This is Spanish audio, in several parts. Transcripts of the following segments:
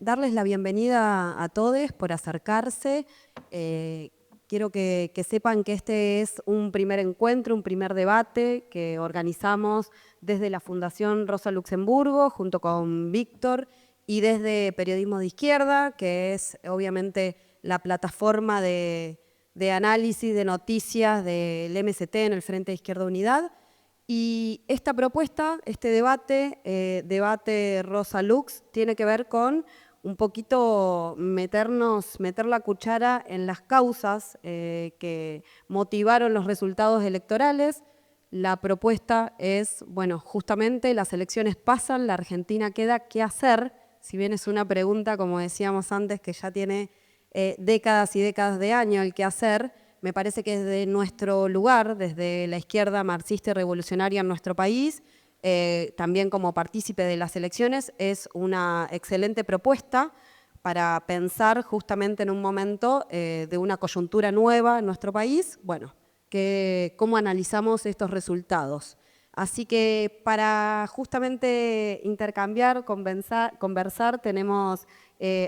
darles la bienvenida a todos por acercarse. Quiero que sepan que este es un primer encuentro, un primer debate que organizamos desde la Fundación Rosa Luxemburgo junto con Víctor y desde Periodismo de Izquierda, que es obviamente la plataforma de análisis de noticias del MST en el Frente de Izquierda Unidad. Y esta propuesta, este debate, debate Rosa Lux, tiene que ver con un poquito meter la cuchara en las causas que motivaron los resultados electorales. La propuesta es, bueno, justamente las elecciones pasan, la Argentina queda, ¿qué hacer? Si bien es una pregunta, como decíamos antes, que ya tiene décadas y décadas de años el qué hacer, me parece que desde nuestro lugar, desde la izquierda marxista y revolucionaria en nuestro país, también como partícipe de las elecciones, es una excelente propuesta para pensar justamente en un momento de una coyuntura nueva en nuestro país, bueno, cómo analizamos estos resultados. Así que para justamente intercambiar, conversar tenemos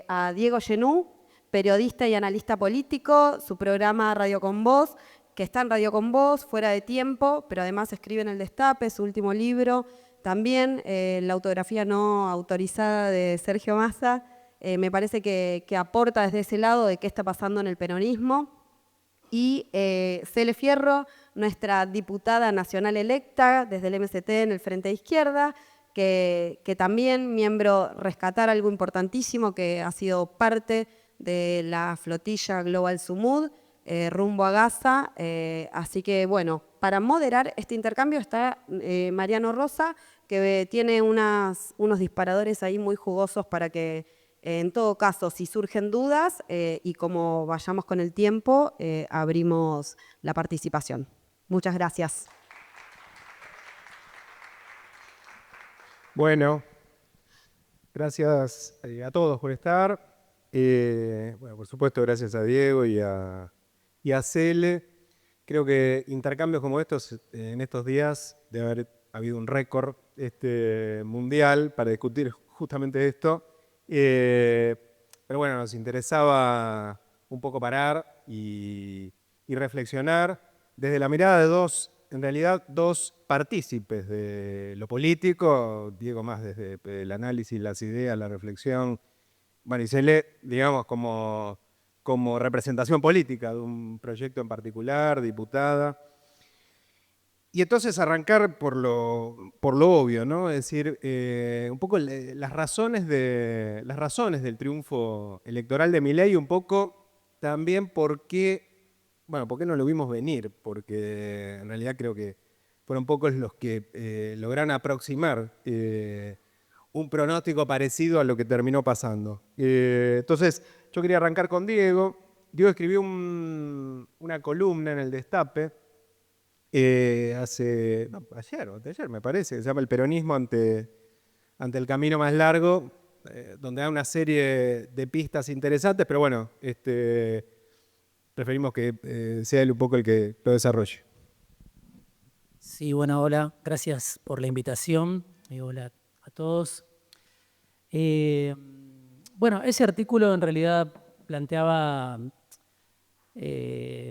a Diego Genú, periodista y analista político, su programa Radio con Voz, que está en Radio con Voz, Fuera de Tiempo, pero además escribe en El Destape, su último libro, también la autografía no autorizada de Sergio Massa, me parece que aporta desde ese lado de qué está pasando en el peronismo. Y Cele Fierro, nuestra diputada nacional electa desde el MST en el Frente de Izquierda, que también miembro, rescatar algo importantísimo que ha sido parte de la flotilla Global Sumud, rumbo a Gaza. Así que, bueno, para moderar este intercambio está Mariano Rosa, que tiene unos disparadores ahí muy jugosos para que, en todo caso, si surgen dudas y como vayamos con el tiempo, abrimos la participación. Muchas gracias. Bueno, gracias a todos por estar. Bueno, por supuesto, gracias a Diego y a Cele. Creo que intercambios como estos, en estos días, debe haber habido un récord mundial para discutir justamente esto. Pero bueno, nos interesaba un poco parar y reflexionar desde la mirada de dos partícipes de lo político, Diego más desde el análisis, las ideas, la reflexión, bueno, y Cele, digamos, como representación política de un proyecto en particular, diputada. Y entonces arrancar por lo obvio, ¿no? Es decir, un poco las razones del triunfo electoral de Milei, un poco también por qué no lo vimos venir, porque en realidad creo que fueron pocos los que lograron aproximar un pronóstico parecido a lo que terminó pasando. Entonces, yo quería arrancar con Diego. Diego escribió una columna en El Destape ayer o anteayer, me parece, que se llama El peronismo ante el camino más largo, donde da una serie de pistas interesantes, pero bueno, preferimos que sea él un poco el que lo desarrolle. Sí, bueno, hola, gracias por la invitación y hola a todos. Bueno, ese artículo en realidad planteaba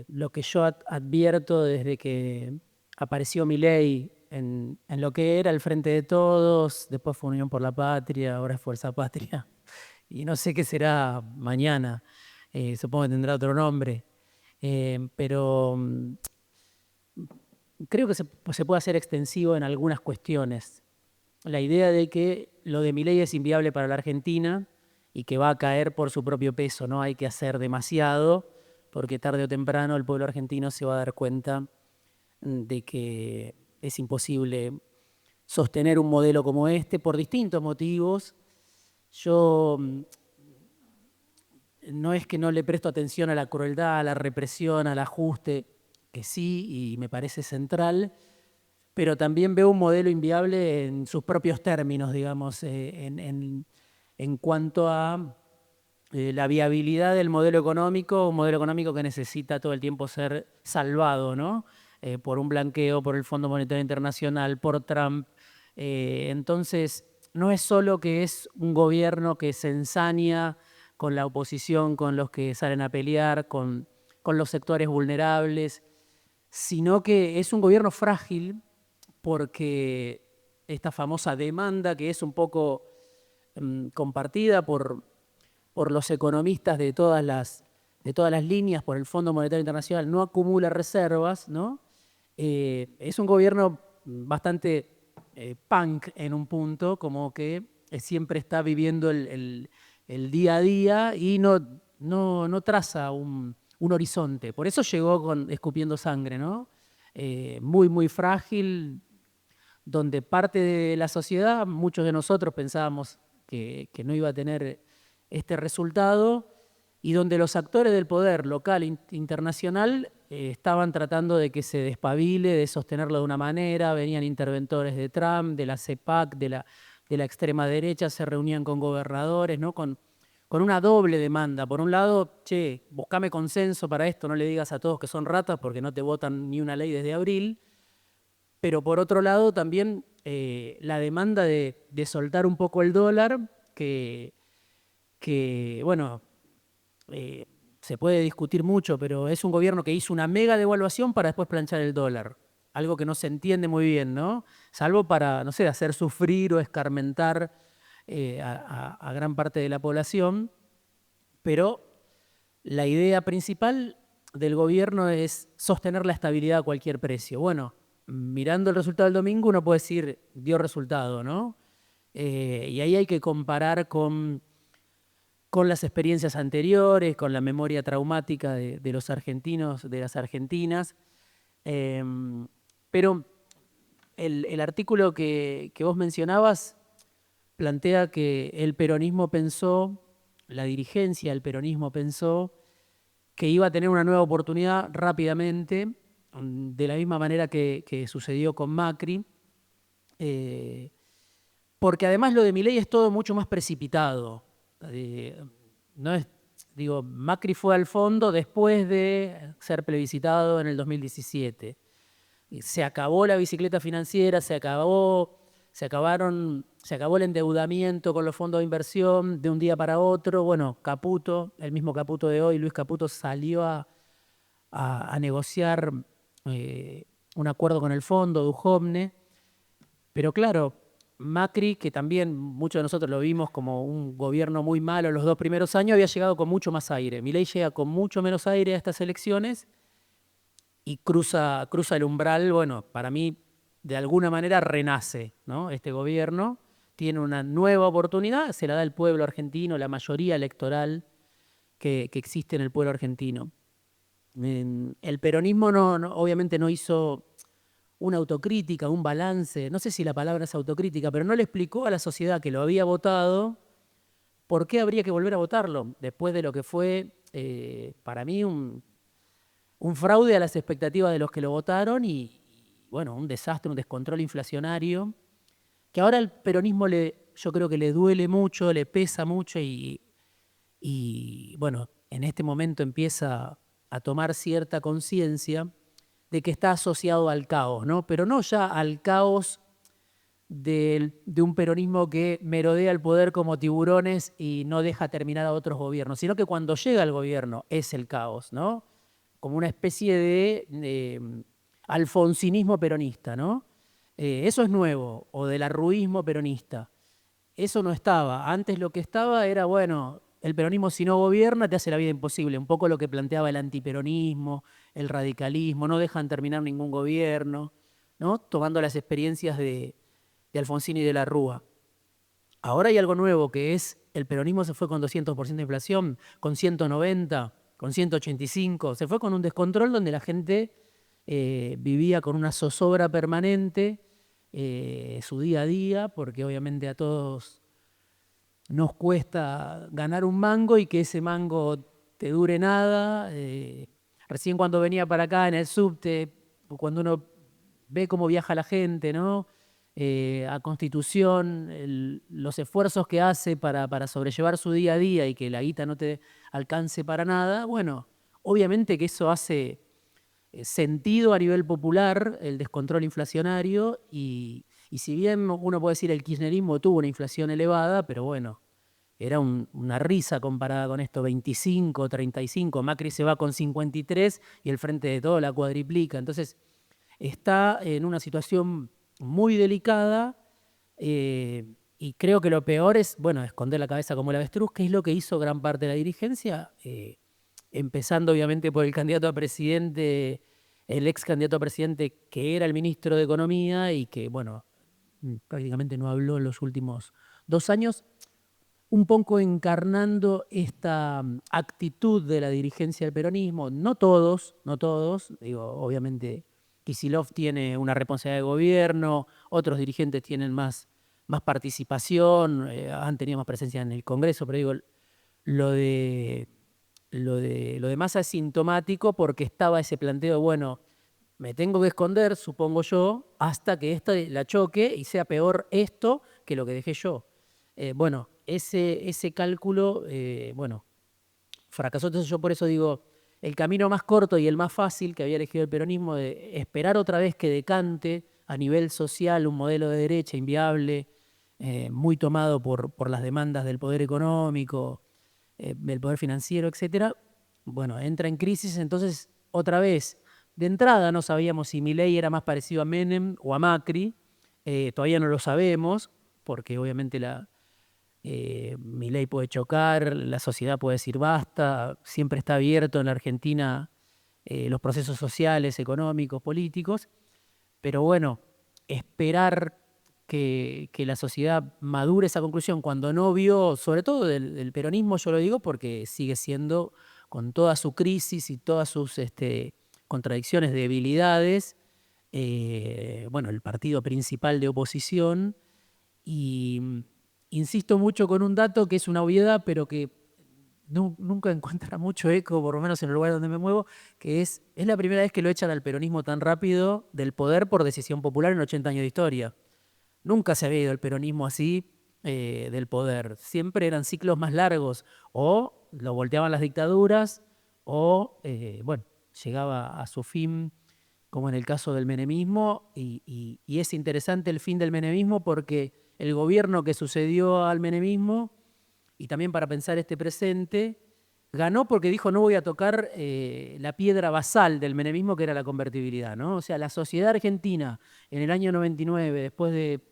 lo que yo advierto desde que apareció Milei en lo que era el Frente de Todos, después fue Unión por la Patria, ahora es Fuerza Patria, y no sé qué será mañana, supongo que tendrá otro nombre, pero creo que se puede hacer extensivo en algunas cuestiones. La idea de que lo de Milei es inviable para la Argentina y que va a caer por su propio peso, no hay que hacer demasiado, porque tarde o temprano el pueblo argentino se va a dar cuenta de que es imposible sostener un modelo como este por distintos motivos. Yo no es que no le presto atención a la crueldad, a la represión, al ajuste, que sí, y me parece central, pero también veo un modelo inviable en sus propios términos, digamos, en cuanto a la viabilidad del modelo económico, un modelo económico que necesita todo el tiempo ser salvado, ¿no? Por un blanqueo, por el Fondo Monetario Internacional, por Trump. Entonces, no es solo que es un gobierno que se ensaña con la oposición, con los que salen a pelear, con los sectores vulnerables, sino que es un gobierno frágil porque esta famosa demanda que es un poco compartida por los economistas de todas las líneas, por el Fondo Monetario Internacional, no acumula reservas, ¿no? Es un gobierno bastante punk en un punto, como que siempre está viviendo el día a día y no traza un horizonte. Por eso llegó escupiendo sangre, ¿no? Muy, muy frágil, donde parte de la sociedad, muchos de nosotros pensábamos que no iba a tener este resultado, y donde los actores del poder local e internacional estaban tratando de que se despabile, de sostenerlo de una manera. Venían interventores de Trump, de la CEPAC, de la extrema derecha, se reunían con gobernadores, ¿no? con una doble demanda. Por un lado, che, buscame consenso para esto, no le digas a todos que son ratas porque no te votan ni una ley desde abril. Pero por otro lado también la demanda de soltar un poco el dólar, que bueno, se puede discutir mucho, pero es un gobierno que hizo una mega devaluación para después planchar el dólar. Algo que no se entiende muy bien, ¿no? Salvo para, no sé, hacer sufrir o escarmentar a gran parte de la población. Pero la idea principal del gobierno es sostener la estabilidad a cualquier precio. Bueno, mirando el resultado del domingo uno puede decir, dio resultado, ¿no? Y ahí hay que comparar con las experiencias anteriores, con la memoria traumática de los argentinos, de las argentinas. Pero el artículo que vos mencionabas plantea que el peronismo pensó, la dirigencia del peronismo pensó que iba a tener una nueva oportunidad rápidamente, de la misma manera que sucedió con Macri, porque además lo de Milei es todo mucho más precipitado. No es, digo, Macri fue al fondo después de ser plebiscitado en el 2017. Se acabó la bicicleta financiera, se acabó el endeudamiento con los fondos de inversión de un día para otro. Bueno, Caputo, el mismo Caputo de hoy, Luis Caputo, salió a negociar un acuerdo con el fondo, Dujovne. Pero claro, Macri, que también muchos de nosotros lo vimos como un gobierno muy malo los 2 primeros años, había llegado con mucho más aire. Milei llega con mucho menos aire a estas elecciones y cruza el umbral. Bueno, para mí, de alguna manera renace, ¿no? Este gobierno tiene una nueva oportunidad, se la da el pueblo argentino, la mayoría electoral que existe en el pueblo argentino. El peronismo obviamente no hizo una autocrítica, un balance, no sé si la palabra es autocrítica, pero no le explicó a la sociedad que lo había votado por qué habría que volver a votarlo, después de lo que fue, para mí, un fraude a las expectativas de los que lo votaron y, bueno, un desastre, un descontrol inflacionario, que ahora al peronismo yo creo que le duele mucho, le pesa mucho y bueno, en este momento empieza a tomar cierta conciencia de que está asociado al caos, ¿no? Pero no ya al caos de un peronismo que merodea el poder como tiburones y no deja terminar a otros gobiernos, sino que cuando llega al gobierno es el caos, ¿no? Como una especie de alfonsinismo peronista, ¿no? Eso es nuevo, o del arruismo peronista. Eso no estaba. Antes lo que estaba era, bueno, el peronismo si no gobierna te hace la vida imposible. Un poco lo que planteaba el antiperonismo, el radicalismo, no dejan terminar ningún gobierno, ¿no? Tomando las experiencias de Alfonsín y de la Rúa. Ahora hay algo nuevo, que es el peronismo se fue con 200% de inflación, con 190, con 185. Se fue con un descontrol donde la gente vivía con una zozobra permanente su día a día, porque obviamente a todos nos cuesta ganar un mango y que ese mango te dure nada. Recién cuando venía para acá en el subte, cuando uno ve cómo viaja la gente, ¿no? A Constitución, los esfuerzos que hace para sobrellevar su día a día y que la guita no te alcance para nada, bueno, obviamente que eso hace sentido a nivel popular, el descontrol inflacionario, y Y si bien uno puede decir el kirchnerismo tuvo una inflación elevada, pero bueno, era una risa comparada con esto, 25, 35, Macri se va con 53 y el Frente de Todos la cuadriplica. Entonces, está en una situación muy delicada y creo que lo peor es, bueno, esconder la cabeza como el avestruz, que es lo que hizo gran parte de la dirigencia, empezando obviamente por el candidato a presidente, el ex candidato a presidente que era el ministro de Economía y que, bueno, prácticamente no habló en los últimos 2 años, un poco encarnando esta actitud de la dirigencia del peronismo. No todos, digo, obviamente Kicillof tiene una responsabilidad de gobierno, otros dirigentes tienen más participación, han tenido más presencia en el Congreso, pero digo, lo de Massa es sintomático porque estaba ese planteo, bueno, me tengo que esconder, supongo yo, hasta que esta la choque y sea peor esto que lo que dejé yo. Bueno, ese cálculo, bueno, fracasó. Entonces yo por eso digo, el camino más corto y el más fácil que había elegido el peronismo de esperar otra vez que decante a nivel social un modelo de derecha inviable, muy tomado por las demandas del poder económico, del poder financiero, etcétera, bueno, entra en crisis. Entonces, otra vez, de entrada no sabíamos si Milei era más parecido a Menem o a Macri, todavía no lo sabemos, porque obviamente Milei puede chocar, la sociedad puede decir basta, siempre está abierto en la Argentina los procesos sociales, económicos, políticos, pero bueno, esperar que la sociedad madure esa conclusión cuando no vio, sobre todo del peronismo, yo lo digo porque sigue siendo, con toda su crisis y todas sus contradicciones, debilidades, bueno, el partido principal de oposición. Y insisto mucho con un dato que es una obviedad, pero que nunca encuentra mucho eco, por lo menos en el lugar donde me muevo, que es la primera vez que lo echan al peronismo tan rápido del poder por decisión popular en 80 años de historia. Nunca se había ido el peronismo así del poder. Siempre eran ciclos más largos. O lo volteaban las dictaduras o, bueno, llegaba a su fin, como en el caso del menemismo. Y es interesante el fin del menemismo porque el gobierno que sucedió al menemismo, y también para pensar este presente, ganó porque dijo no voy a tocar la piedra basal del menemismo, que era la convertibilidad, ¿no? O sea, la sociedad argentina en el año 99, después de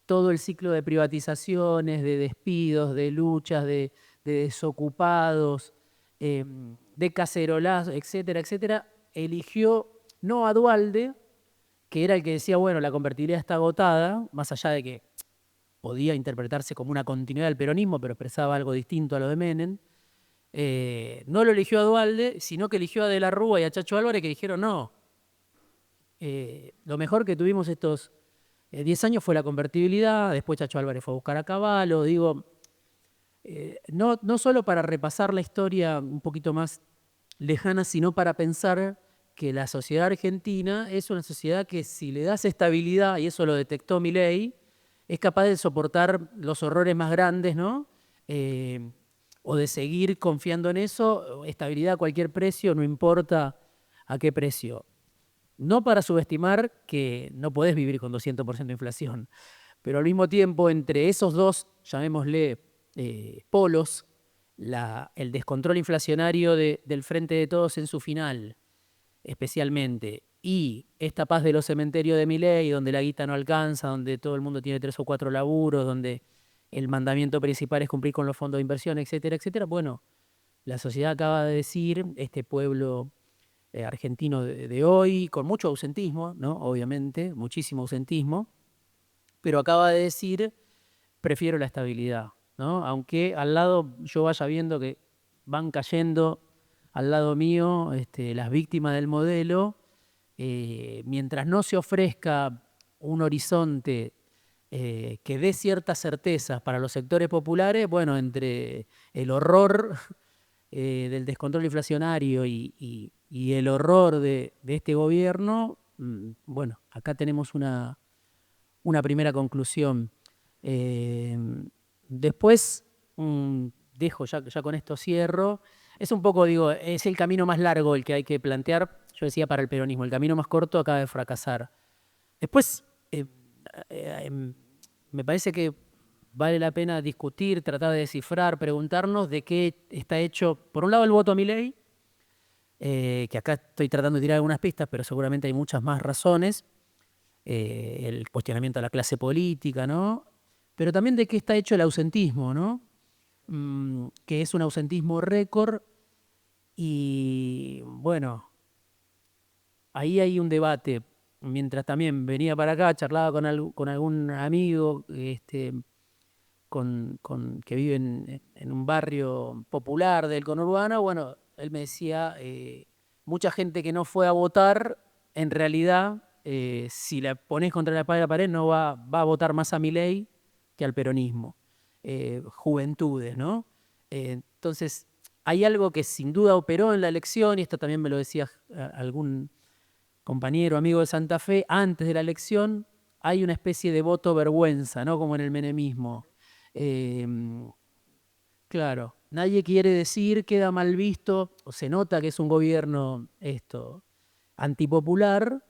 todo el ciclo de privatizaciones, de despidos, de luchas, de desocupados, de cacerolazos, etcétera, etcétera, eligió no a Duhalde, que era el que decía, bueno, la convertibilidad está agotada, más allá de que podía interpretarse como una continuidad del peronismo, pero expresaba algo distinto a lo de Menem. No lo eligió a Duhalde, sino que eligió a De la Rúa y a Chacho Álvarez, que dijeron no. Lo mejor que tuvimos estos 10 años fue la convertibilidad, después Chacho Álvarez fue a buscar a Cavallo, digo, no solo para repasar la historia un poquito más lejana, sino para pensar que la sociedad argentina es una sociedad que si le das estabilidad, y eso lo detectó Milei, es capaz de soportar los horrores más grandes, ¿no? O de seguir confiando en eso, estabilidad a cualquier precio, no importa a qué precio. No para subestimar que no podés vivir con 200% de inflación, pero al mismo tiempo entre esos dos, llamémosle polos, el descontrol inflacionario del Frente de Todos en su final, especialmente, y esta paz de los cementerios de Milei, donde la guita no alcanza, donde todo el mundo tiene 3 o 4 laburos, donde el mandamiento principal es cumplir con los fondos de inversión, etcétera, etcétera. Bueno, la sociedad acaba de decir, este pueblo argentino de hoy, con mucho ausentismo, ¿no? Obviamente, muchísimo ausentismo, pero acaba de decir, prefiero la estabilidad, ¿no? Aunque al lado yo vaya viendo que van cayendo al lado mío las víctimas del modelo, mientras no se ofrezca un horizonte que dé ciertas certezas para los sectores populares, bueno, entre el horror del descontrol inflacionario y el horror de este gobierno, bueno, acá tenemos una primera conclusión. Después, dejo, ya con esto cierro, es un poco, digo, es el camino más largo el que hay que plantear, yo decía para el peronismo, el camino más corto acaba de fracasar. Después, me parece que vale la pena discutir, tratar de descifrar, preguntarnos de qué está hecho, por un lado, el voto a Milei, que acá estoy tratando de tirar algunas pistas, pero seguramente hay muchas más razones, el cuestionamiento a la clase política, ¿no? Pero también de qué está hecho el ausentismo, ¿no? Que es un ausentismo récord y, bueno, ahí hay un debate. Mientras también venía para acá, charlaba con algún amigo que vive en un barrio popular del conurbano. Bueno, él me decía, mucha gente que no fue a votar, en realidad, si la pones contra la espada de la pared, no va a votar más a Milei que al peronismo. Juventudes, ¿no? Entonces, hay algo que sin duda operó en la elección, y esto también me lo decía algún compañero, amigo de Santa Fe, antes de la elección, hay una especie de voto vergüenza, ¿no? Como en el menemismo. Eh, claro, nadie quiere decir, queda mal visto, o se nota que es un gobierno antipopular,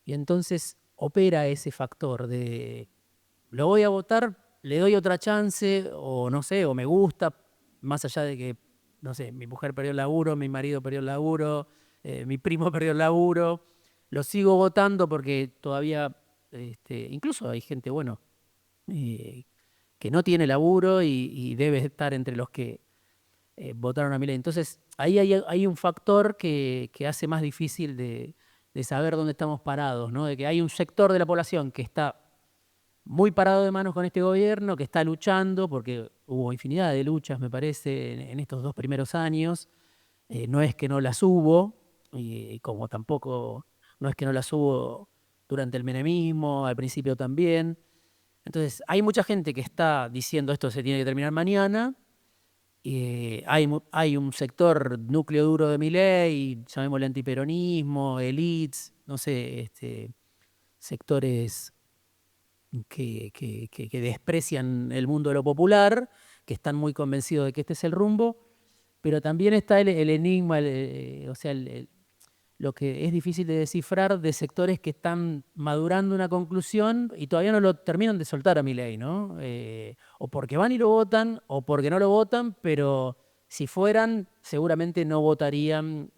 y entonces opera ese factor de lo voy a votar, le doy otra chance, o no sé, o me gusta, más allá de que, no sé, mi mujer perdió el laburo, mi marido perdió el laburo, mi primo perdió el laburo, lo sigo votando porque todavía, incluso hay gente, bueno, eh, que no tiene laburo y debe estar entre los que votaron a Milei. Entonces, ahí hay un factor que hace más difícil de saber dónde estamos parados, ¿no? De que hay un sector de la población que está muy parado de manos con este gobierno, que está luchando, porque hubo infinidad de luchas, me parece, en estos 2 primeros años. No es que no las hubo, y como tampoco no es que no las hubo durante el menemismo, al principio también. Entonces, hay mucha gente que está diciendo esto se tiene que terminar mañana. Hay un sector núcleo duro de Milei, llamémosle antiperonismo, elites, no sé, sectores que desprecian el mundo de lo popular, que están muy convencidos de que este es el rumbo, pero también está el enigma, o sea, lo que es difícil de descifrar de sectores que están madurando una conclusión y todavía no lo terminan de soltar a Milei, ¿no? O porque van y lo votan, o porque no lo votan, pero si fueran, seguramente no votarían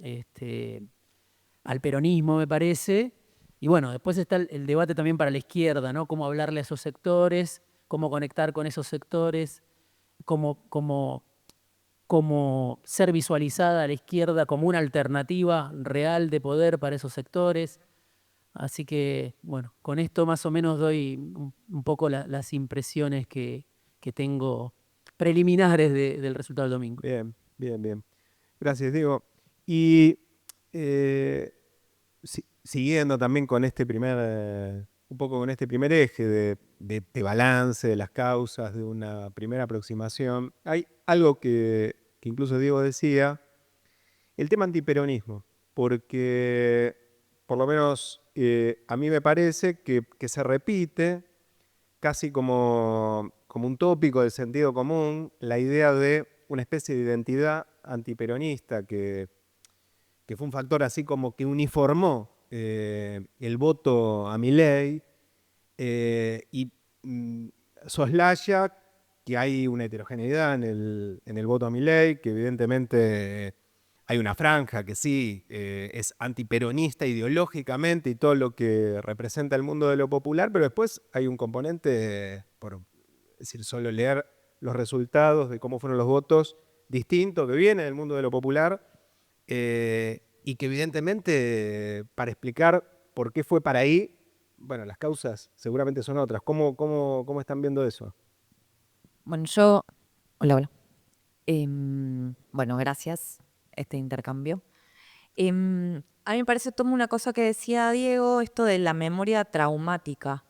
al peronismo, me parece. Y bueno, después está el debate también para la izquierda, ¿no? Cómo hablarle a esos sectores, cómo conectar con esos sectores, cómo ser visualizada a la izquierda como una alternativa real de poder para esos sectores. Así que, bueno, con esto más o menos doy un poco las impresiones que tengo preliminares del resultado del domingo. Bien, bien, bien. Gracias, Diego. Y eh, siguiendo también con este un poco con este primer eje de balance de las causas, de una primera aproximación, hay algo que incluso Diego decía, el tema antiperonismo, porque por lo menos a mí me parece que se repite casi como un tópico del sentido común la idea de una especie de identidad antiperonista que fue un factor así como que uniformó el voto a Milei y soslaya que hay una heterogeneidad en el voto a Milei, que evidentemente hay una franja que sí es antiperonista ideológicamente y todo lo que representa el mundo de lo popular, pero después hay un componente, por decir, solo leer los resultados de cómo fueron los votos, distinto, que viene del mundo de lo popular y que evidentemente para explicar por qué fue para ahí, bueno, las causas seguramente son otras. ¿Cómo están viendo eso? Bueno, hola, hola. Bueno, gracias, este intercambio. A mí me parece tomo una cosa que decía Diego, esto de la memoria traumática,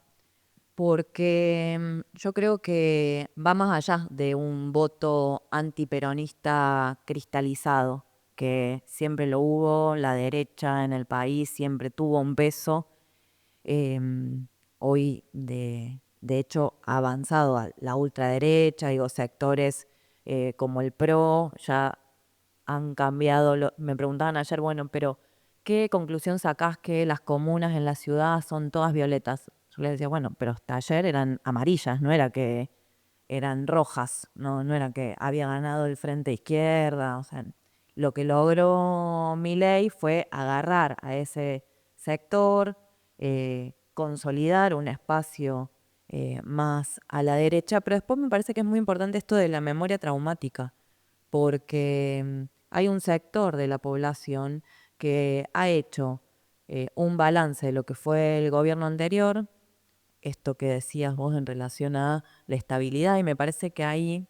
porque yo creo que va más allá de un voto antiperonista cristalizado, que siempre lo hubo, la derecha en el país siempre tuvo un peso. Hoy, de hecho, ha avanzado a la ultraderecha, digo, sectores como el PRO ya han cambiado. Me preguntaban ayer, bueno, pero ¿qué conclusión sacás que las comunas en la ciudad son todas violetas? Yo les decía, bueno, pero hasta ayer eran amarillas, no era que eran rojas, no era que había ganado el Frente Izquierda. O sea, lo que logró Milei fue agarrar a ese sector, consolidar un espacio más a la derecha, pero después me parece que es muy importante esto de la memoria traumática, porque hay un sector de la población que ha hecho un balance de lo que fue el gobierno anterior, esto que decías vos en relación a la estabilidad, y me parece que ahí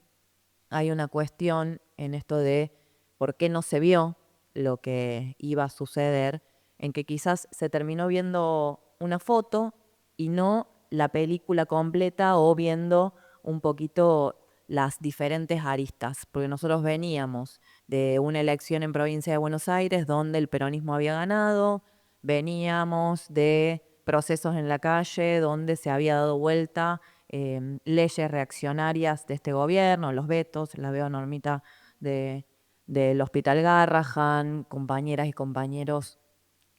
hay una cuestión en esto de por qué no se vio lo que iba a suceder, en que quizás se terminó viendo una foto y no la película completa, o viendo un poquito las diferentes aristas, porque nosotros veníamos de una elección en provincia de Buenos Aires donde el peronismo había ganado, veníamos de procesos en la calle donde se había dado vuelta leyes reaccionarias de este gobierno, los vetos, la veo a Normita del Hospital Garrahan, compañeras y compañeros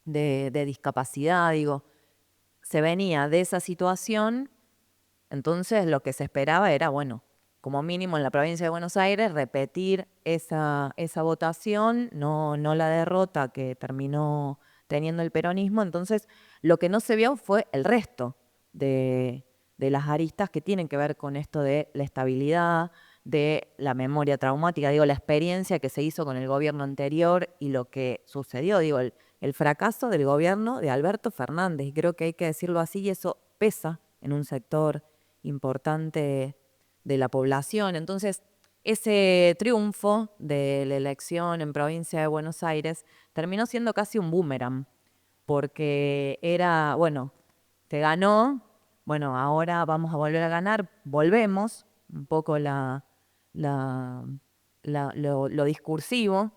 de discapacidad, digo, se venía de esa situación. Entonces lo que se esperaba era, bueno, como mínimo en la provincia de Buenos Aires, repetir esa votación, no la derrota que terminó teniendo el peronismo. Entonces lo que no se vio fue el resto de las aristas que tienen que ver con esto de la estabilidad, de la memoria traumática, digo, la experiencia que se hizo con el gobierno anterior y lo que sucedió, digo, el fracaso del gobierno de Alberto Fernández. Y creo que hay que decirlo así, y eso pesa en un sector importante de la población. Entonces, ese triunfo de la elección en provincia de Buenos Aires terminó siendo casi un boomerang, porque era, bueno, te ganó, bueno, ahora vamos a volver a ganar, volvemos, un poco lo discursivo,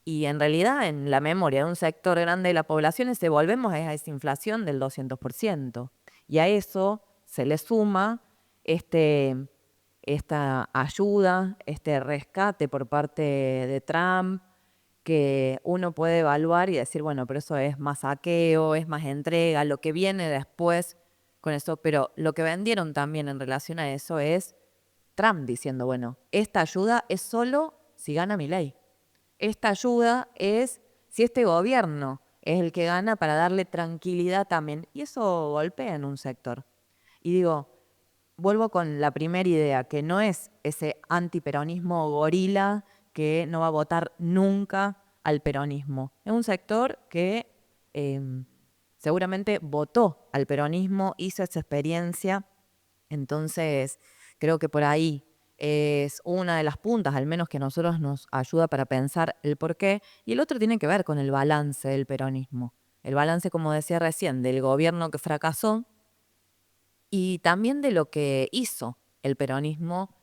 y en realidad en la memoria de un sector grande de la población ese volvemos es a esa inflación del 200%. Y a eso se le suma esta ayuda, este rescate por parte de Trump, que uno puede evaluar y decir, bueno, pero eso es más saqueo, es más entrega, lo que viene después con eso. Pero lo que vendieron también en relación a eso es Trump diciendo, bueno, esta ayuda es solo si gana Milei. Esta ayuda es si este gobierno es el que gana, para darle tranquilidad también. Y eso golpea en un sector. Y digo, vuelvo con la primera idea, que no es ese antiperonismo gorila que no va a votar nunca al peronismo. Es un sector que seguramente votó al peronismo, hizo esa experiencia. Entonces, creo que por ahí es una de las puntas, al menos que a nosotros nos ayuda para pensar el porqué. Y el otro tiene que ver con el balance del peronismo. El balance, como decía recién, del gobierno que fracasó, y también de lo que hizo el peronismo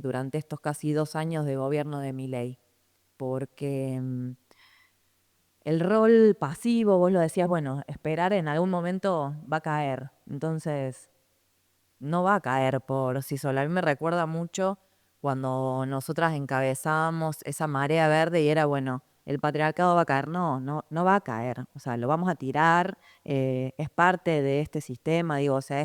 durante estos casi 2 años de gobierno de Milei. Porque el rol pasivo, vos lo decías, bueno, esperar en algún momento va a caer. Entonces, no va a caer por sí sola. A mí me recuerda mucho cuando nosotras encabezábamos esa marea verde y era, bueno, el patriarcado va a caer. No va a caer. O sea, lo vamos a tirar, es parte de este sistema, digo, o sea,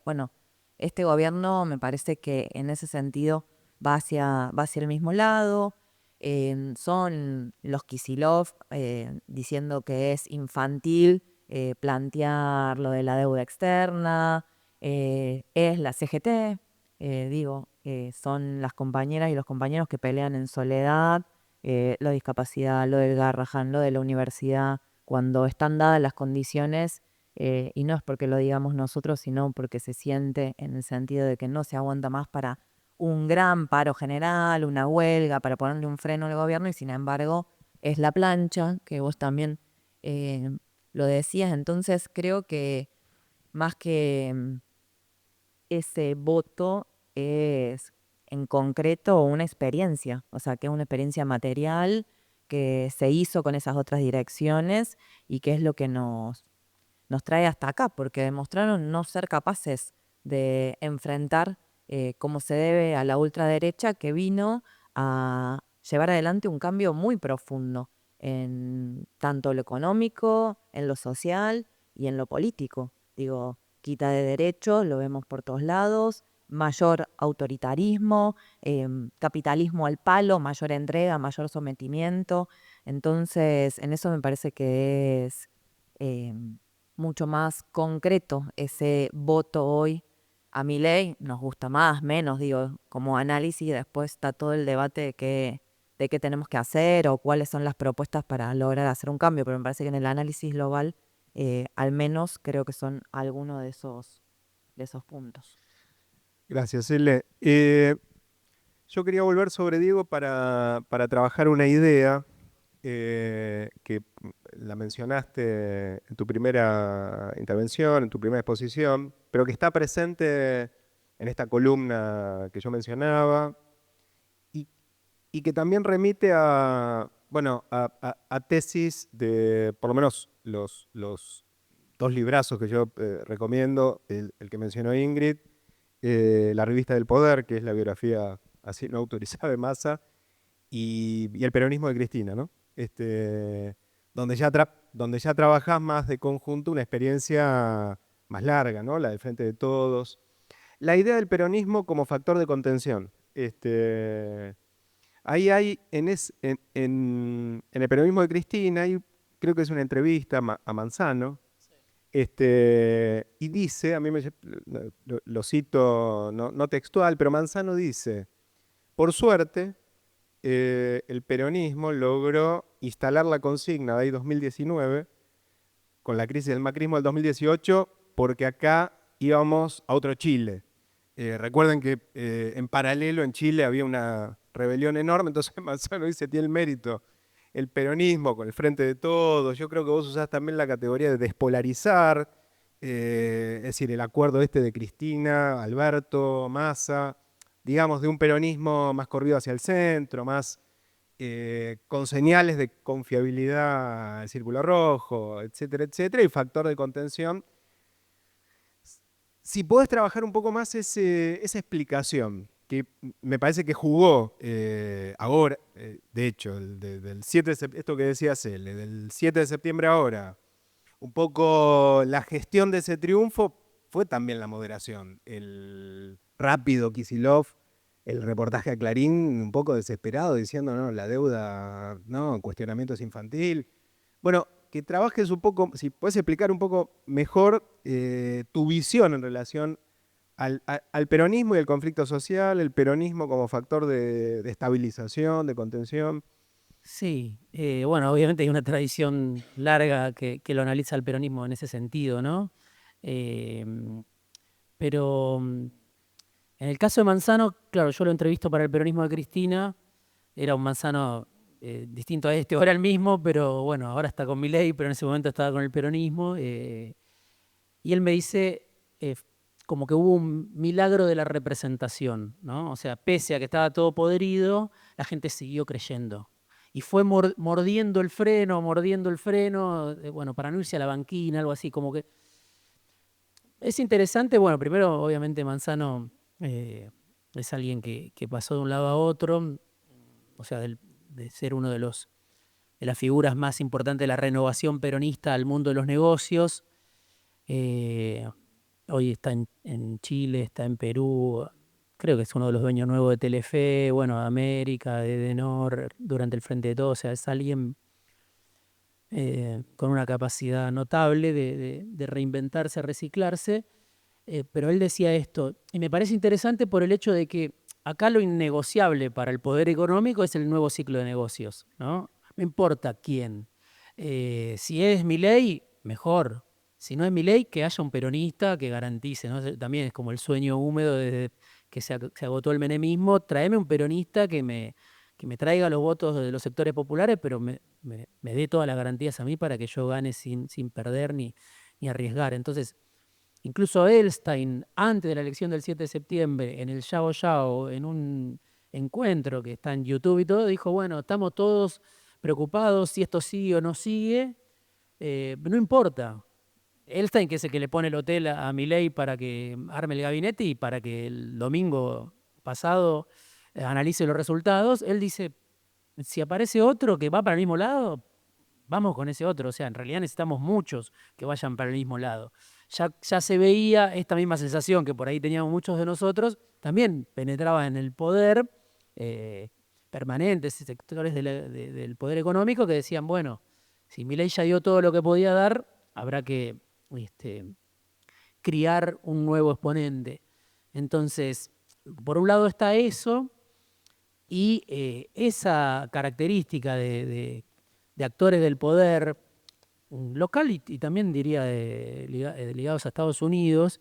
bueno, este gobierno me parece que en ese sentido va hacia el mismo lado. Son los Kicillof diciendo que es infantil plantear lo de la deuda externa. Es la CGT, digo, son las compañeras y los compañeros que pelean en soledad, lo de discapacidad, lo del Garrahan, lo de la universidad, cuando están dadas las condiciones, y no es porque lo digamos nosotros, sino porque se siente en el sentido de que no se aguanta más para un gran paro general, una huelga, para ponerle un freno al gobierno, y sin embargo es la plancha, que vos también lo decías. Entonces creo que más que ese voto es en concreto una experiencia, o sea, que es una experiencia material que se hizo con esas otras direcciones, y que es lo que nos trae hasta acá, porque demostraron no ser capaces de enfrentar como se debe a la ultraderecha, que vino a llevar adelante un cambio muy profundo en tanto lo económico, en lo social y en lo político. Digo, quita de derechos, lo vemos por todos lados, mayor autoritarismo, capitalismo al palo, mayor entrega, mayor sometimiento. Entonces, en eso me parece que es mucho más concreto ese voto hoy a Milei. Nos gusta más, menos, digo, como análisis, después está todo el debate de qué tenemos que hacer o cuáles son las propuestas para lograr hacer un cambio, pero me parece que en el análisis global, al menos creo que son algunos de esos puntos. Gracias, Ele. Yo quería volver sobre Diego para trabajar una idea que la mencionaste en tu primera intervención, en tu primera exposición, pero que está presente en esta columna que yo mencionaba y que también remite a, bueno, a tesis de, por lo menos los dos librazos que yo recomiendo, el que mencionó Ingrid, La revista del poder, que es la biografía así no autorizada de Massa, y El peronismo de Cristina, ¿no? Donde ya trabajás más de conjunto una experiencia más larga, ¿no? La del Frente de Todos. La idea del peronismo como factor de contención. Ahí hay, en el peronismo de Cristina, creo que es una entrevista a Manzano, y dice, a mí lo cito no textual, pero Manzano dice, por suerte, el peronismo logró instalar la consigna de ahí 2019, con la crisis del macrismo del 2018, porque acá íbamos a otro Chile. Recuerden que en paralelo en Chile había una rebelión enorme, entonces Manzano dice, tiene el mérito el peronismo con el Frente de Todos. Yo creo que vos usás también la categoría de despolarizar, es decir, el acuerdo de Cristina, Alberto, Massa, digamos, de un peronismo más corrido hacia el centro, más con señales de confiabilidad al círculo rojo, etcétera, y factor de contención. Si podés trabajar un poco más esa explicación, que me parece que jugó ahora, de hecho, del 7 de septiembre, esto que decías él, del 7 de septiembre ahora, un poco la gestión de ese triunfo fue también la moderación. El rápido Kicillof, el reportaje a Clarín, un poco desesperado, diciendo, no, la deuda, no, cuestionamiento es infantil. Bueno, que trabajes un poco, si puedes explicar un poco mejor tu visión en relación al peronismo y el conflicto social, el peronismo como factor de estabilización, de contención. Sí, bueno, obviamente hay una tradición larga que lo analiza el peronismo en ese sentido, ¿no? Pero en el caso de Manzano, claro, yo lo entrevisto para el peronismo de Cristina, era un Manzano distinto a este, ahora el mismo, pero bueno, ahora está con Milei, pero en ese momento estaba con el peronismo, y él me dice como que hubo un milagro de la representación, ¿no? O sea, pese a que estaba todo podrido, la gente siguió creyendo. Y fue mordiendo el freno, bueno, para no irse a la banquina, algo así, como que... Es interesante, bueno, primero, obviamente, Manzano es alguien que pasó de un lado a otro, o sea, de ser uno de las figuras más importantes de la renovación peronista al mundo de los negocios. Hoy está en Chile, está en Perú, creo que es uno de los dueños nuevos de Telefe, bueno, de América, de Edenor, durante el Frente de Todos, o sea, es alguien con una capacidad notable de reinventarse, reciclarse, pero él decía esto, y me parece interesante por el hecho de que acá lo innegociable para el poder económico es el nuevo ciclo de negocios, ¿no? No importa quién. Si es Milei, mejor. Si no es Milei, que haya un peronista que garantice, ¿no? También es como el sueño húmedo desde que se agotó el menemismo. Tráeme un peronista que me traiga los votos de los sectores populares, pero me dé todas las garantías a mí para que yo gane sin perder ni arriesgar. Entonces, incluso Elstein, antes de la elección del 7 de septiembre, en el Yao Yao, en un encuentro que está en YouTube y todo, dijo, bueno, estamos todos preocupados si esto sigue o no sigue, no importa. Elstein, que es el que le pone el hotel a Milei para que arme el gabinete y para que el domingo pasado analice los resultados, él dice, si aparece otro que va para el mismo lado, vamos con ese otro. O sea, en realidad necesitamos muchos que vayan para el mismo lado. Ya se veía esta misma sensación que por ahí teníamos muchos de nosotros, también penetraba en el poder permanentes sectores del poder económico que decían, bueno, si Milei ya dio todo lo que podía dar, habrá que criar un nuevo exponente. Entonces, por un lado está eso, y esa característica de actores del poder local y también diría ligados a Estados Unidos,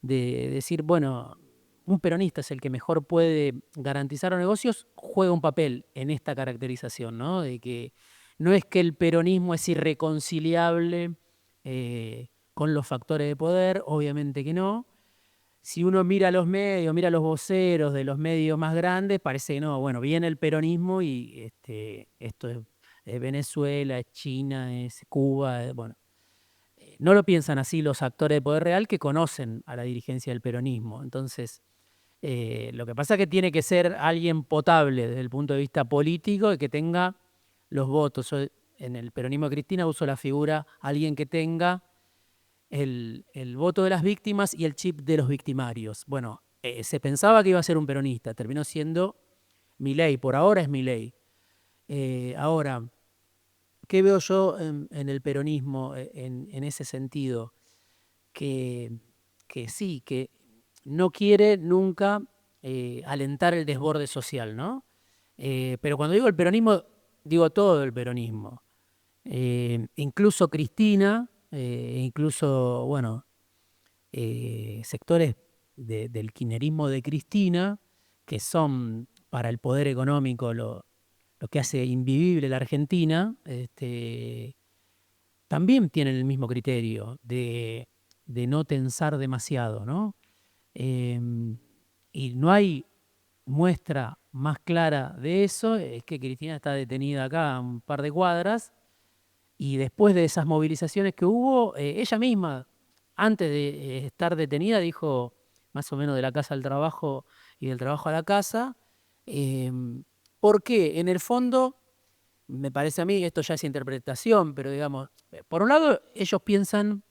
de decir, bueno, un peronista es el que mejor puede garantizar los negocios, juega un papel en esta caracterización, ¿no? De que no es que el peronismo es irreconciliable con los factores de poder, obviamente que no. Si uno mira los medios, mira los voceros de los medios más grandes, parece que no, bueno, viene el peronismo y esto es Venezuela, es China, es Cuba, bueno. No lo piensan así los actores de poder real que conocen a la dirigencia del peronismo. Entonces, lo que pasa es que tiene que ser alguien potable desde el punto de vista político y que tenga los votos. Yo, en el peronismo de Cristina uso la figura alguien que tenga el voto de las víctimas y el chip de los victimarios. Bueno, se pensaba que iba a ser un peronista, terminó siendo Milei, por ahora es Milei. Ahora, ¿qué veo yo en el peronismo en ese sentido? Que sí, que no quiere nunca alentar el desborde social, ¿no? Pero cuando digo el peronismo, digo todo el peronismo. Incluso Cristina, incluso, bueno, sectores del kirchnerismo de Cristina, que son para el poder económico lo que hace invivible la Argentina, también tienen el mismo criterio de no tensar demasiado, ¿no? Y no hay muestra más clara de eso, es que Cristina está detenida acá a un par de cuadras, y después de esas movilizaciones que hubo, ella misma, antes de estar detenida, dijo más o menos de la casa al trabajo y del trabajo a la casa. ¿Por qué? En el fondo, me parece a mí, esto ya es interpretación, pero digamos, por un lado, ellos piensan,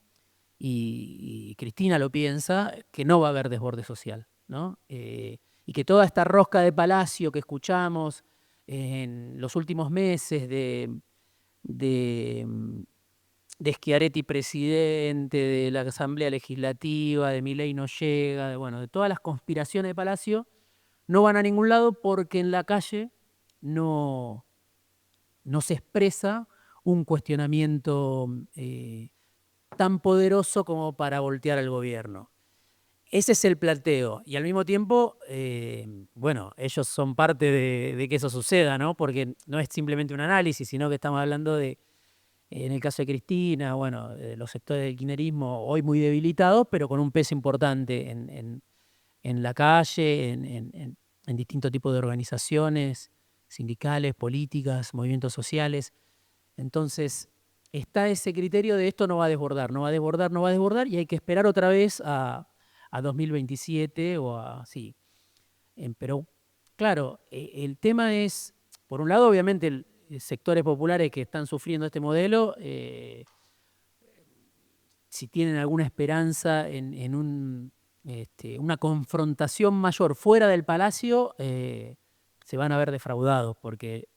y Cristina lo piensa, que no va a haber desborde social, ¿no? Y que toda esta rosca de Palacio que escuchamos en los últimos meses de Schiaretti presidente, de la Asamblea Legislativa, de Milei no llega, de todas las conspiraciones de Palacio, no van a ningún lado porque en la calle no se expresa un cuestionamiento tan poderoso como para voltear al gobierno. Ese es el planteo. Y al mismo tiempo, ellos son parte de que eso suceda, ¿no? Porque no es simplemente un análisis, sino que estamos hablando de, en el caso de Cristina, los sectores del kirchnerismo hoy muy debilitados, pero con un peso importante en la calle, en distintos tipos de organizaciones sindicales, políticas, movimientos sociales. Entonces, está ese criterio de esto no va a desbordar, no va a desbordar, no va a desbordar, y hay que esperar otra vez a 2027 o a... Sí. Pero, claro, el tema es, por un lado, obviamente, sectores populares que están sufriendo este modelo, si tienen alguna esperanza en una confrontación mayor fuera del Palacio, se van a ver defraudados, porque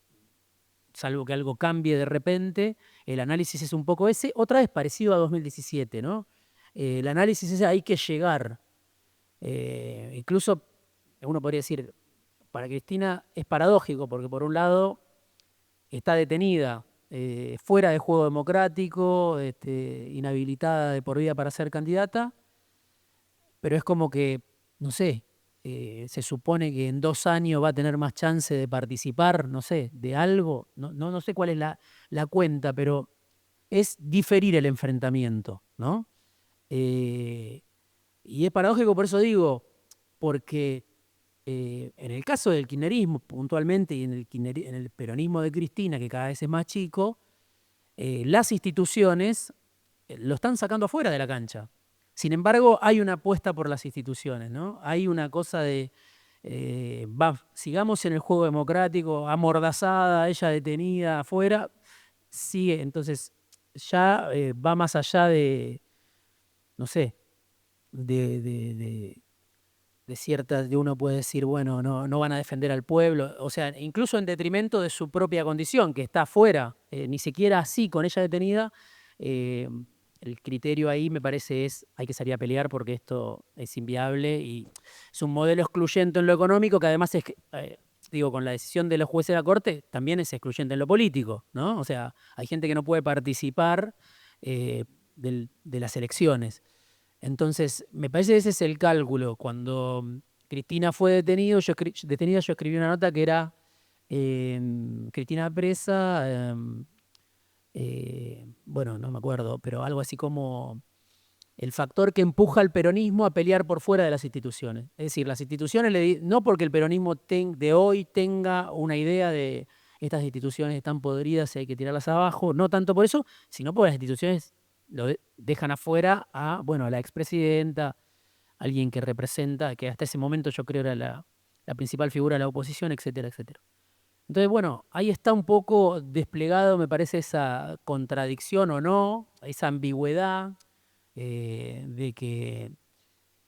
salvo que algo cambie de repente, el análisis es un poco ese, otra vez parecido a 2017, ¿no? El análisis es hay que llegar. Incluso uno podría decir, para Cristina es paradójico, porque por un lado está detenida, fuera de juego democrático, inhabilitada de por vida para ser candidata, pero es como que, no sé, se supone que en 2 años va a tener más chance de participar, no sé, de algo, no sé cuál es la cuenta, pero es diferir el enfrentamiento, ¿no? Y es paradójico, por eso digo, porque en el caso del kirchnerismo puntualmente y en el peronismo de Cristina, que cada vez es más chico, las instituciones lo están sacando afuera de la cancha. Sin embargo, hay una apuesta por las instituciones, ¿no? Hay una cosa de, sigamos en el juego democrático, amordazada, ella detenida afuera, sigue, entonces ya va más allá de, no sé, de ciertas, de uno puede decir, bueno, no van a defender al pueblo, o sea, incluso en detrimento de su propia condición, que está afuera, ni siquiera así, con ella detenida, eh, el criterio ahí me parece hay que salir a pelear porque esto es inviable y es un modelo excluyente en lo económico que además es, digo, con la decisión de los jueces de la Corte, también es excluyente en lo político, ¿no? O sea, hay gente que no puede participar de las elecciones. Entonces, me parece que ese es el cálculo. Cuando Cristina fue detenida, yo escribí una nota que era Cristina presa, bueno, no me acuerdo, pero algo así como el factor que empuja al peronismo a pelear por fuera de las instituciones. Es decir, las instituciones, no porque el peronismo de hoy tenga una idea de estas instituciones están podridas y hay que tirarlas abajo, no tanto por eso, sino porque las instituciones dejan afuera bueno, a la expresidenta, alguien que representa, que hasta ese momento yo creo era la principal figura de la oposición, etcétera, etcétera. Entonces, bueno, ahí está un poco desplegado, me parece, esa contradicción o no, esa ambigüedad de que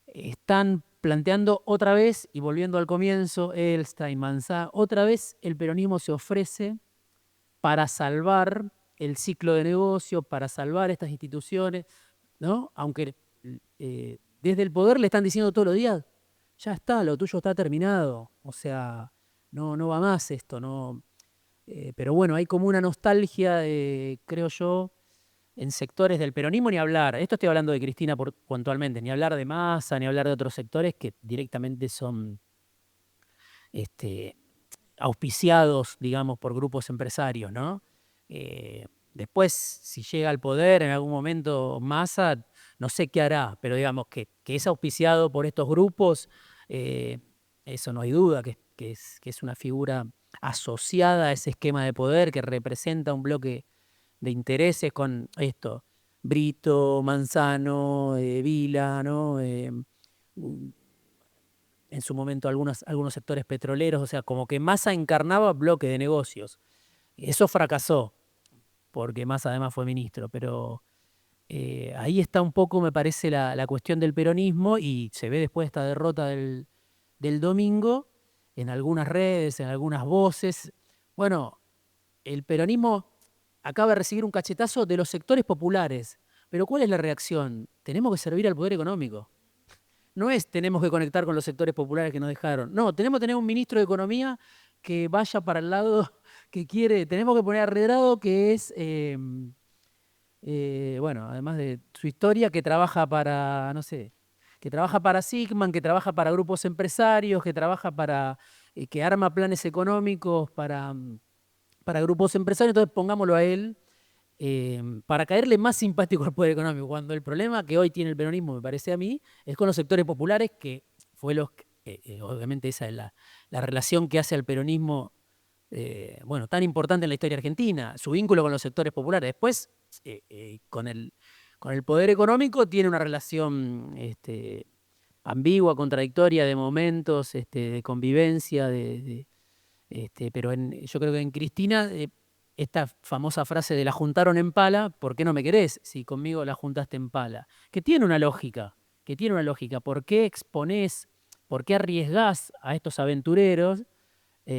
están planteando otra vez, y volviendo al comienzo, Elstein, Mansá, otra vez el peronismo se ofrece para salvar el ciclo de negocio, para salvar estas instituciones, ¿no? Aunque desde el poder le están diciendo todos los días, ya está, lo tuyo está terminado, o sea, no va más esto, no. Pero bueno, hay como una nostalgia, creo yo, en sectores del peronismo, ni hablar. Esto estoy hablando de Cristina puntualmente, ni hablar de Massa, ni hablar de otros sectores que directamente son auspiciados, digamos, por grupos empresarios, ¿no? Después, si llega al poder en algún momento Massa, no sé qué hará, pero digamos que es auspiciado por estos grupos, eso no hay duda, que es una figura asociada a ese esquema de poder que representa un bloque de intereses con esto, Brito, Manzano, Vila, ¿no? En su momento algunos sectores petroleros, o sea, como que Massa encarnaba bloque de negocios. Eso fracasó, porque Massa además fue ministro, pero ahí está un poco, me parece, la cuestión del peronismo y se ve después esta derrota del domingo en algunas redes, en algunas voces. Bueno, el peronismo acaba de recibir un cachetazo de los sectores populares, pero ¿cuál es la reacción? Tenemos que servir al poder económico. No es tenemos que conectar con los sectores populares que nos dejaron. No, tenemos que tener un ministro de Economía que vaya para el lado que quiere. Tenemos que poner a Redrado, que es, bueno, además de su historia, que trabaja para, no sé, que trabaja para Sigman, que trabaja para grupos empresarios, que trabaja para, que arma planes económicos para grupos empresarios. Entonces pongámoslo a él para caerle más simpático al poder económico, cuando el problema que hoy tiene el peronismo, me parece a mí, es con los sectores populares, que fue obviamente esa es la relación que hace al peronismo, bueno, tan importante en la historia argentina, su vínculo con los sectores populares. Después, con el poder económico tiene una relación ambigua, contradictoria, de momentos, de convivencia, pero yo creo que en Cristina esta famosa frase de la juntaron en pala, ¿por qué no me querés si conmigo la juntaste en pala? Que tiene una lógica, ¿Por qué exponés, por qué arriesgás a estos aventureros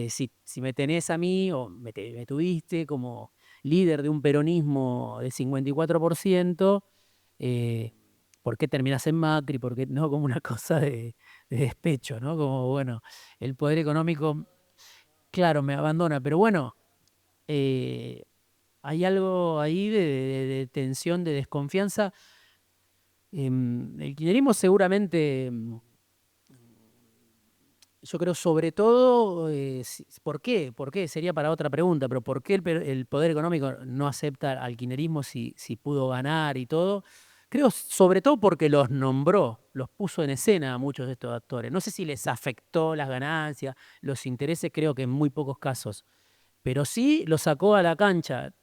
si me tenés a mí o me tuviste como líder de un peronismo del 54%, ¿por qué terminás en Macri? ¿Por qué no? Como una cosa de despecho, ¿no? Como, bueno, el poder económico, claro, me abandona, pero bueno, hay algo ahí de tensión, de desconfianza. El kirchnerismo seguramente, yo creo sobre todo, ¿por qué? ¿Por qué? Sería para otra pregunta, pero ¿por qué el poder económico no acepta al kirchnerismo si pudo ganar y todo? Creo sobre todo porque los nombró, los puso en escena a muchos de estos actores. No sé si les afectó las ganancias, los intereses, creo que en muy pocos casos, pero sí lo sacó a la cancha.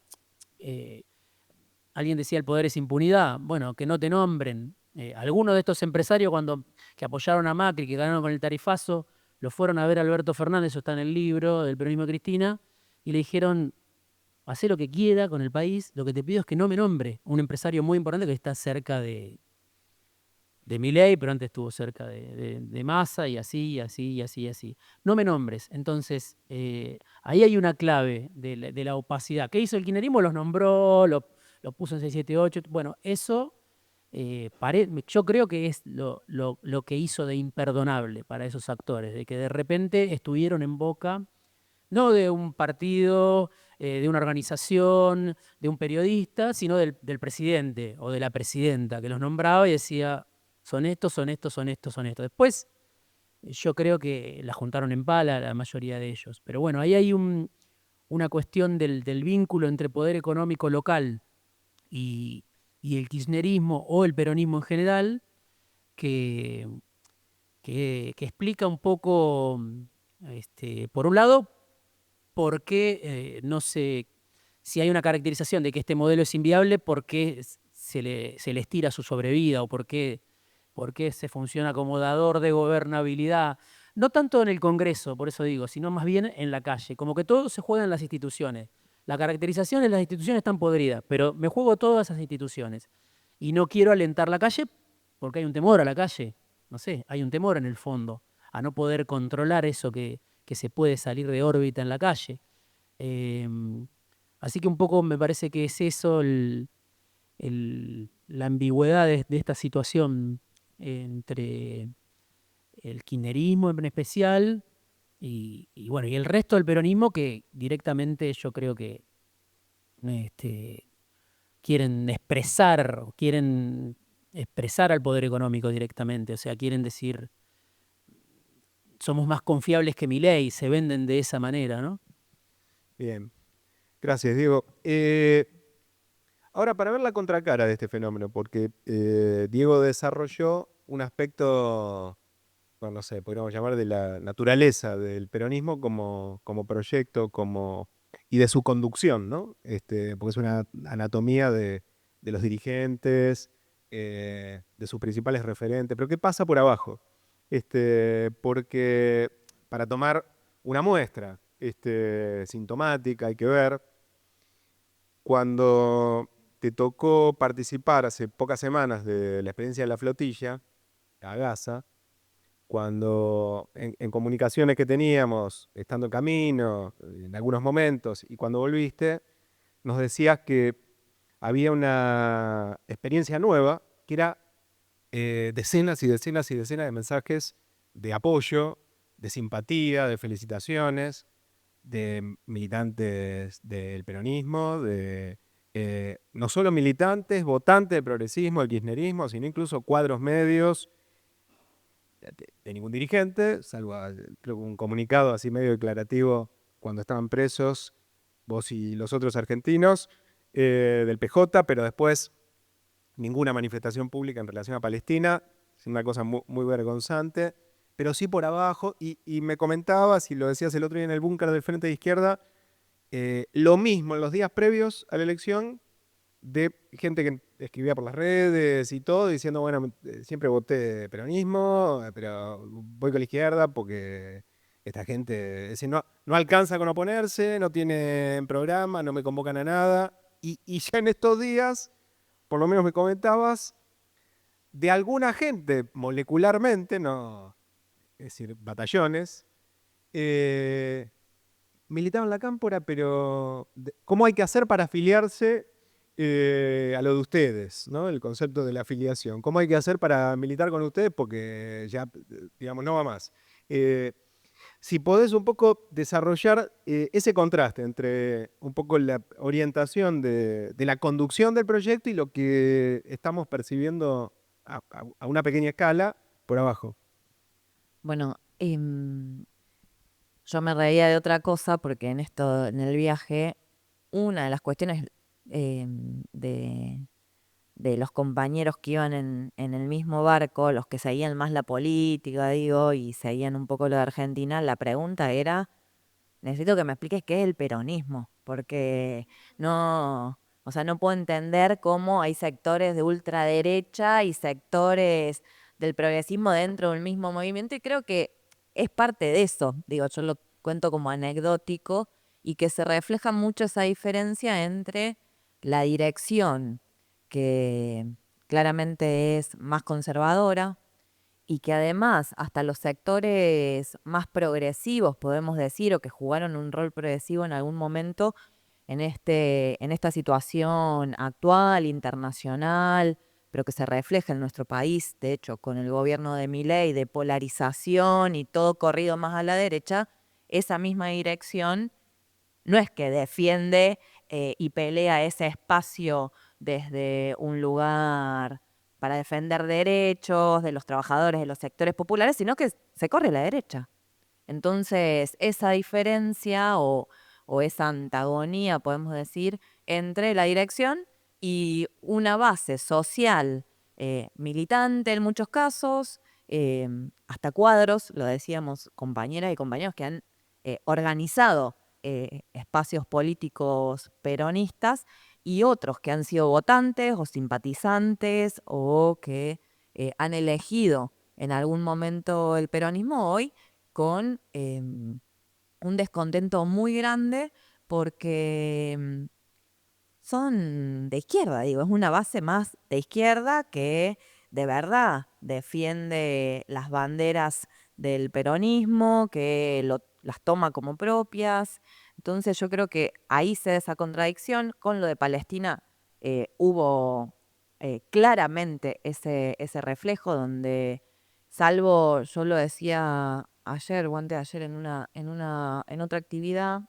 Alguien decía el poder es impunidad. Bueno, que no te nombren. Algunos de estos empresarios que apoyaron a Macri, que ganaron con el tarifazo, lo fueron a ver a Alberto Fernández, eso está en el libro del peronismo de Cristina, y le dijeron, hacé lo que quiera con el país, lo que te pido es que no me nombre un empresario muy importante que está cerca de Milei, pero antes estuvo cerca de Massa y así, y así, y así, y así. No me nombres. Entonces, ahí hay una clave de la opacidad. ¿Qué hizo el kirchnerismo? Los nombró, lo puso en 678. Bueno, eso yo creo que es lo que hizo de imperdonable para esos actores, de que de repente estuvieron en boca, no de un partido, de una organización, de un periodista, sino del presidente o de la presidenta que los nombraba y decía, son estos, son estos, son estos, son estos. Después yo creo que la juntaron en pala la mayoría de ellos. Pero bueno, ahí hay una cuestión del vínculo entre poder económico local y, y el kirchnerismo o el peronismo en general que, que explica un poco, por un lado, por qué no sé si hay una caracterización de que este modelo es inviable, por qué se le estira su sobrevida o por qué se funciona como dador de gobernabilidad. No tanto en el Congreso, por eso digo, sino más bien en la calle. Como que todo se juega en las instituciones. La caracterización es las instituciones están podridas, pero me juego todas esas instituciones. Y no quiero alentar la calle porque hay un temor a la calle. No sé, hay un temor en el fondo a no poder controlar eso que se puede salir de órbita en la calle. Eh, Así que un poco me parece que es eso la ambigüedad de esta situación entre el kirchnerismo en especial bueno, y el resto del peronismo que directamente yo creo que este, quieren expresar al poder económico directamente, o sea, quieren decir, somos más confiables que Milei, se venden de esa manera, ¿no? Bien, gracias, Diego. Ahora, para ver la contracara de este fenómeno, porque Diego desarrolló un aspecto, bueno, no sé, podríamos llamar de la naturaleza del peronismo como proyecto, y de su conducción, ¿no? Porque es una anatomía de los dirigentes, de sus principales referentes. Pero ¿qué pasa por abajo? Porque para tomar una muestra sintomática, hay que ver, cuando te tocó participar hace pocas semanas de la experiencia de la flotilla, a Gaza, cuando en comunicaciones que teníamos, estando en camino, en algunos momentos, y cuando volviste, nos decías que había una experiencia nueva, que era decenas y decenas y decenas de mensajes de apoyo, de simpatía, de felicitaciones, de militantes del peronismo, no solo militantes, votantes del progresismo, del kirchnerismo, sino incluso cuadros medios de ningún dirigente, salvo creo que un comunicado así medio declarativo cuando estaban presos vos y los otros argentinos del PJ, pero después ninguna manifestación pública en relación a Palestina, es una cosa muy, muy vergonzante, pero sí por abajo, y me comentabas, y lo decías el otro día en el búnker del Frente de Izquierda, lo mismo en los días previos a la elección, de gente que escribía por las redes y todo, diciendo, bueno, siempre voté peronismo, pero voy con la izquierda porque esta gente no alcanza con oponerse, no tienen programa, no me convocan a nada. Y ya en estos días, por lo menos me comentabas, de alguna gente molecularmente, no, es decir, batallones, militaban la cámpora, pero ¿cómo hay que hacer para afiliarse a lo de ustedes, ¿no? El concepto de la afiliación. ¿Cómo hay que hacer para militar con ustedes? Porque ya, digamos, no va más. Si podés un poco desarrollar ese contraste entre un poco la orientación de la conducción del proyecto y lo que estamos percibiendo a una pequeña escala por abajo. Bueno, yo me reía de otra cosa porque en el viaje, una de las cuestiones de los compañeros que iban en el mismo barco, los que seguían más la política, digo, y seguían un poco lo de Argentina, la pregunta era, necesito que me expliques qué es el peronismo, porque no, o sea, no puedo entender cómo hay sectores de ultraderecha y sectores del progresismo dentro del mismo movimiento, y creo que es parte de eso, digo, yo lo cuento como anecdótico, y que se refleja mucho esa diferencia entre la dirección, que claramente es más conservadora, y que además hasta los sectores más progresivos, podemos decir, o que jugaron un rol progresivo en algún momento en esta situación actual, internacional, pero que se refleja en nuestro país, de hecho, con el gobierno de Milei, de polarización y todo corrido más a la derecha, esa misma dirección no es que defiende y pelea ese espacio desde un lugar para defender derechos de los trabajadores, de los sectores populares, sino que se corre a la derecha. Entonces, esa diferencia o esa antagonía, podemos decir, entre la dirección y una base social militante en muchos casos, hasta cuadros, lo decíamos, compañeras y compañeros que han organizado espacios políticos peronistas y otros que han sido votantes o simpatizantes o que han elegido en algún momento el peronismo hoy con un descontento muy grande porque son de izquierda, digo, es una base más de izquierda que de verdad defiende las banderas del peronismo, que las toma como propias. Entonces yo creo que ahí se da esa contradicción. Con lo de Palestina hubo claramente ese reflejo donde, salvo, yo lo decía ayer o antes de ayer en otra actividad,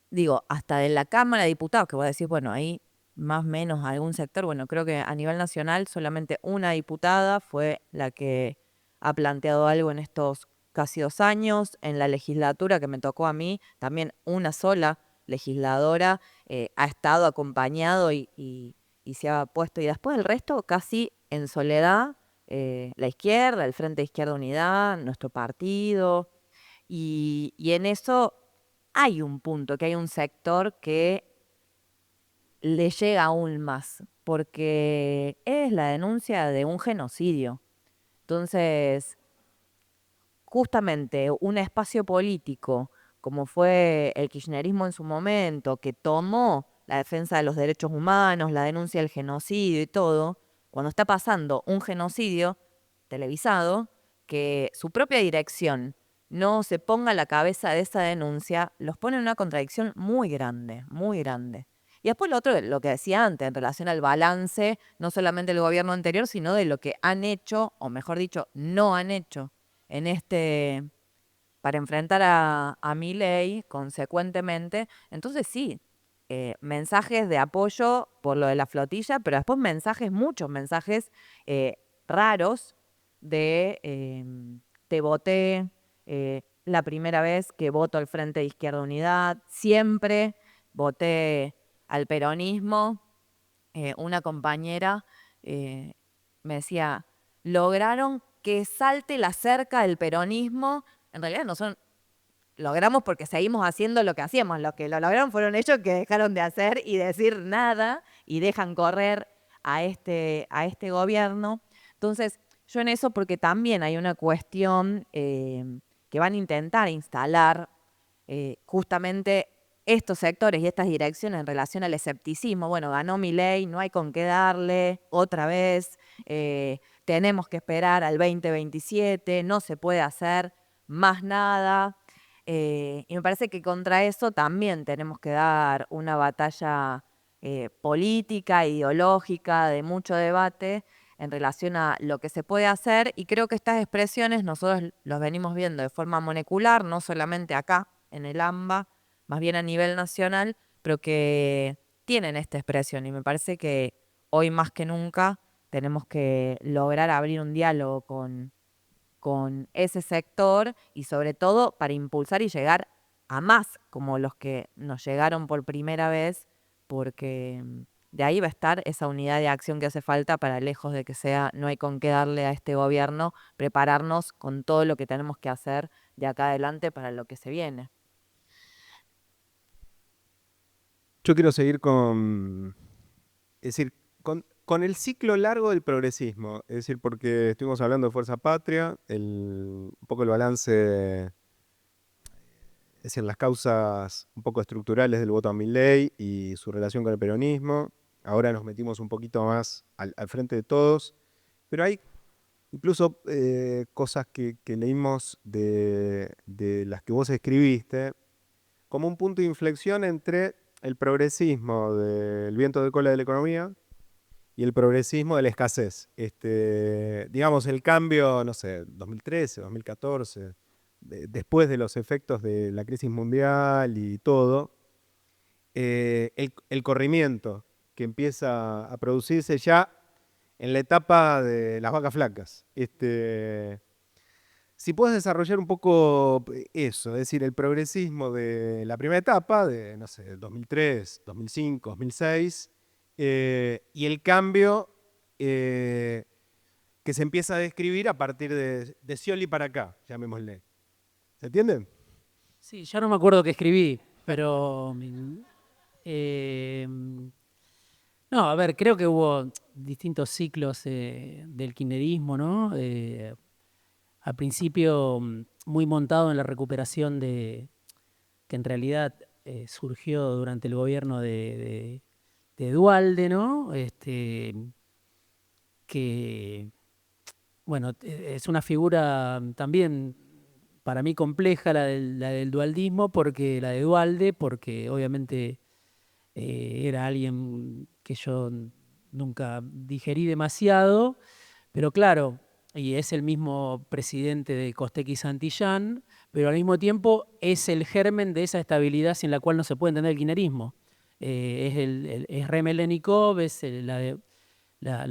digo, hasta de la Cámara de Diputados, que vos decís, bueno, ahí más o menos algún sector, bueno, creo que a nivel nacional solamente una diputada fue la que ha planteado algo en estos casi 2 años. En la legislatura que me tocó a mí, también una sola legisladora ha estado acompañado y se ha puesto, y después el resto casi en soledad, la izquierda, el Frente Izquierda Unidad, nuestro partido, y en eso hay un punto, que hay un sector que le llega aún más, porque es la denuncia de un genocidio. Entonces, justamente un espacio político, como fue el kirchnerismo en su momento, que tomó la defensa de los derechos humanos, la denuncia del genocidio y todo, cuando está pasando un genocidio televisado, que su propia dirección no se ponga a la cabeza de esa denuncia, los pone en una contradicción muy grande, muy grande. Y después lo otro, lo que decía antes, en relación al balance, no solamente del gobierno anterior, sino de lo que han hecho, o mejor dicho, no han hecho en para enfrentar a Milei consecuentemente. Entonces sí, mensajes de apoyo por lo de la flotilla, pero después muchos mensajes raros de te voté, la primera vez que voto al Frente de Izquierda Unidad, siempre voté al peronismo. Una compañera me decía, lograron que salte la cerca del peronismo. En realidad no son, logramos porque seguimos haciendo lo que hacíamos. Los que lo lograron fueron ellos, que dejaron de hacer y decir nada y dejan correr a este gobierno. Entonces, yo en eso, porque también hay una cuestión que van a intentar instalar justamente estos sectores y estas direcciones en relación al escepticismo. Bueno, ganó Milei, no hay con qué darle otra vez, tenemos que esperar al 2027, no se puede hacer más nada. Y me parece que contra eso también tenemos que dar una batalla política, ideológica, de mucho debate en relación a lo que se puede hacer, y creo que estas expresiones nosotros los venimos viendo de forma molecular, no solamente acá en el AMBA, más bien a nivel nacional, pero que tienen esta expresión, y me parece que hoy más que nunca tenemos que lograr abrir un diálogo con ese sector, y sobre todo para impulsar y llegar a más como los que nos llegaron por primera vez, porque de ahí va a estar esa unidad de acción que hace falta para, lejos de que sea no hay con qué darle a este gobierno, prepararnos con todo lo que tenemos que hacer de acá adelante para lo que se viene. Yo quiero seguir es decir, con el ciclo largo del progresismo. Es decir, porque estuvimos hablando de Fuerza Patria, un poco el balance decir, las causas un poco estructurales del voto a Milei y su relación con el peronismo. Ahora nos metimos un poquito más al frente de todos, pero hay incluso cosas que leímos de las que vos escribiste, como un punto de inflexión entre el progresismo del viento de cola de la economía y el progresismo de la escasez. Digamos, el cambio, no sé, 2013, 2014, después de los efectos de la crisis mundial y todo, el corrimiento que empieza a producirse ya en la etapa de las vacas flacas. Si puedes desarrollar un poco eso, es decir, el progresismo de la primera etapa, de, no sé, 2003, 2005, 2006, y el cambio que se empieza a describir a partir de Scioli para acá, llamémosle. ¿Se entiende? Sí, ya no me acuerdo qué escribí, pero no, a ver, creo que hubo distintos ciclos del kirchnerismo, ¿no? Al principio muy montado en la recuperación que en realidad surgió durante el gobierno de Duhalde, ¿no? Que, bueno, es una figura también para mí compleja la del dualdismo, porque la de Duhalde, porque obviamente era alguien que yo nunca digerí demasiado, pero claro, y es el mismo presidente de Costec y Santillán, pero al mismo tiempo es el germen de esa estabilidad sin la cual no se puede entender el kirchnerismo. Es Remelénikov, es la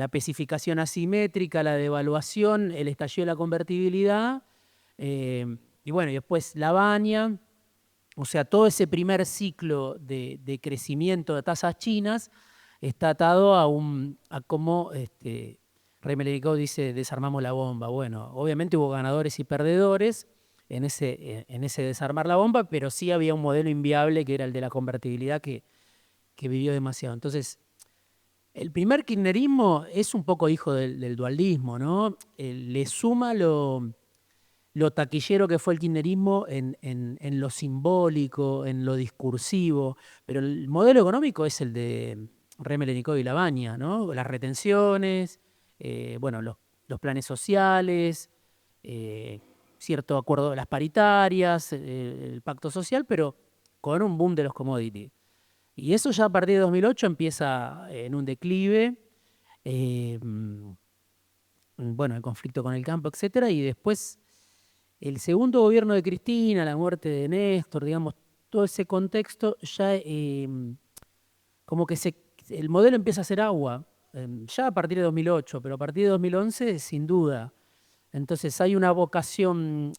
especificación asimétrica, la devaluación, el estallido de la convertibilidad, y bueno, y después la Baña. O sea, todo ese primer ciclo de crecimiento de tasas chinas está atado a cómo Remelénikov dice, desarmamos la bomba. Bueno, obviamente hubo ganadores y perdedores en ese desarmar la bomba, pero sí había un modelo inviable que era el de la convertibilidad que vivió demasiado. Entonces, el primer kirchnerismo es un poco hijo del dualdismo, ¿no? Le suma lo taquillero que fue el kirchnerismo en lo simbólico, en lo discursivo, pero el modelo económico es el de Remelénikov y Labaña, ¿no? Las retenciones, bueno, los planes sociales, cierto acuerdo de las paritarias, el pacto social, pero con un boom de los commodities. Y eso ya a partir de 2008 empieza en un declive, bueno, el conflicto con el campo, etcétera, y después el segundo gobierno de Cristina, la muerte de Néstor, digamos, todo ese contexto, ya como que el modelo empieza a hacer agua, ya a partir de 2008, pero a partir de 2011 sin duda. Entonces hay una vocación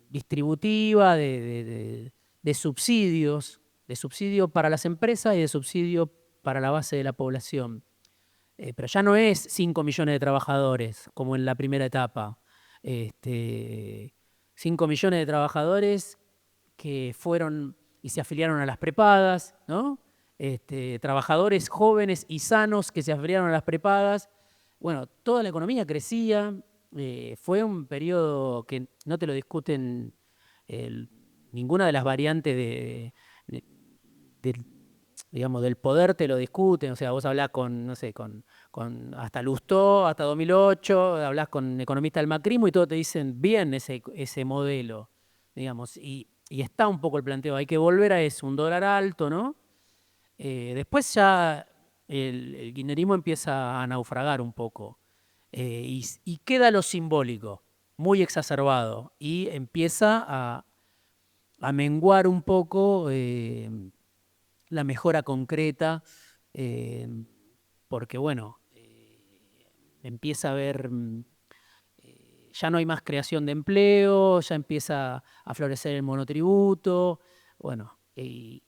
distributiva de subsidios, de subsidio para las empresas y de subsidio para la base de la población. Pero ya no es 5 millones de trabajadores como en la primera etapa. 5 millones de trabajadores que fueron y se afiliaron a las prepagas, ¿no? Trabajadores jóvenes y sanos que se afiliaron a las prepagas. Bueno, toda la economía crecía. Fue un periodo que no te lo discuten ninguna de las variantes digamos, del poder te lo discuten. O sea, vos hablás con, no sé, con hasta Lustó, hasta 2008, hablás con economistas del macrismo y todos te dicen bien ese modelo, digamos. Y está un poco el planteo, hay que volver a eso, un dólar alto, ¿no? Después ya el kirchnerismo empieza a naufragar un poco y queda lo simbólico, muy exacerbado, y empieza a menguar un poco la mejora concreta, porque bueno, empieza a haber, ya no hay más creación de empleo, ya empieza a florecer el monotributo, bueno, y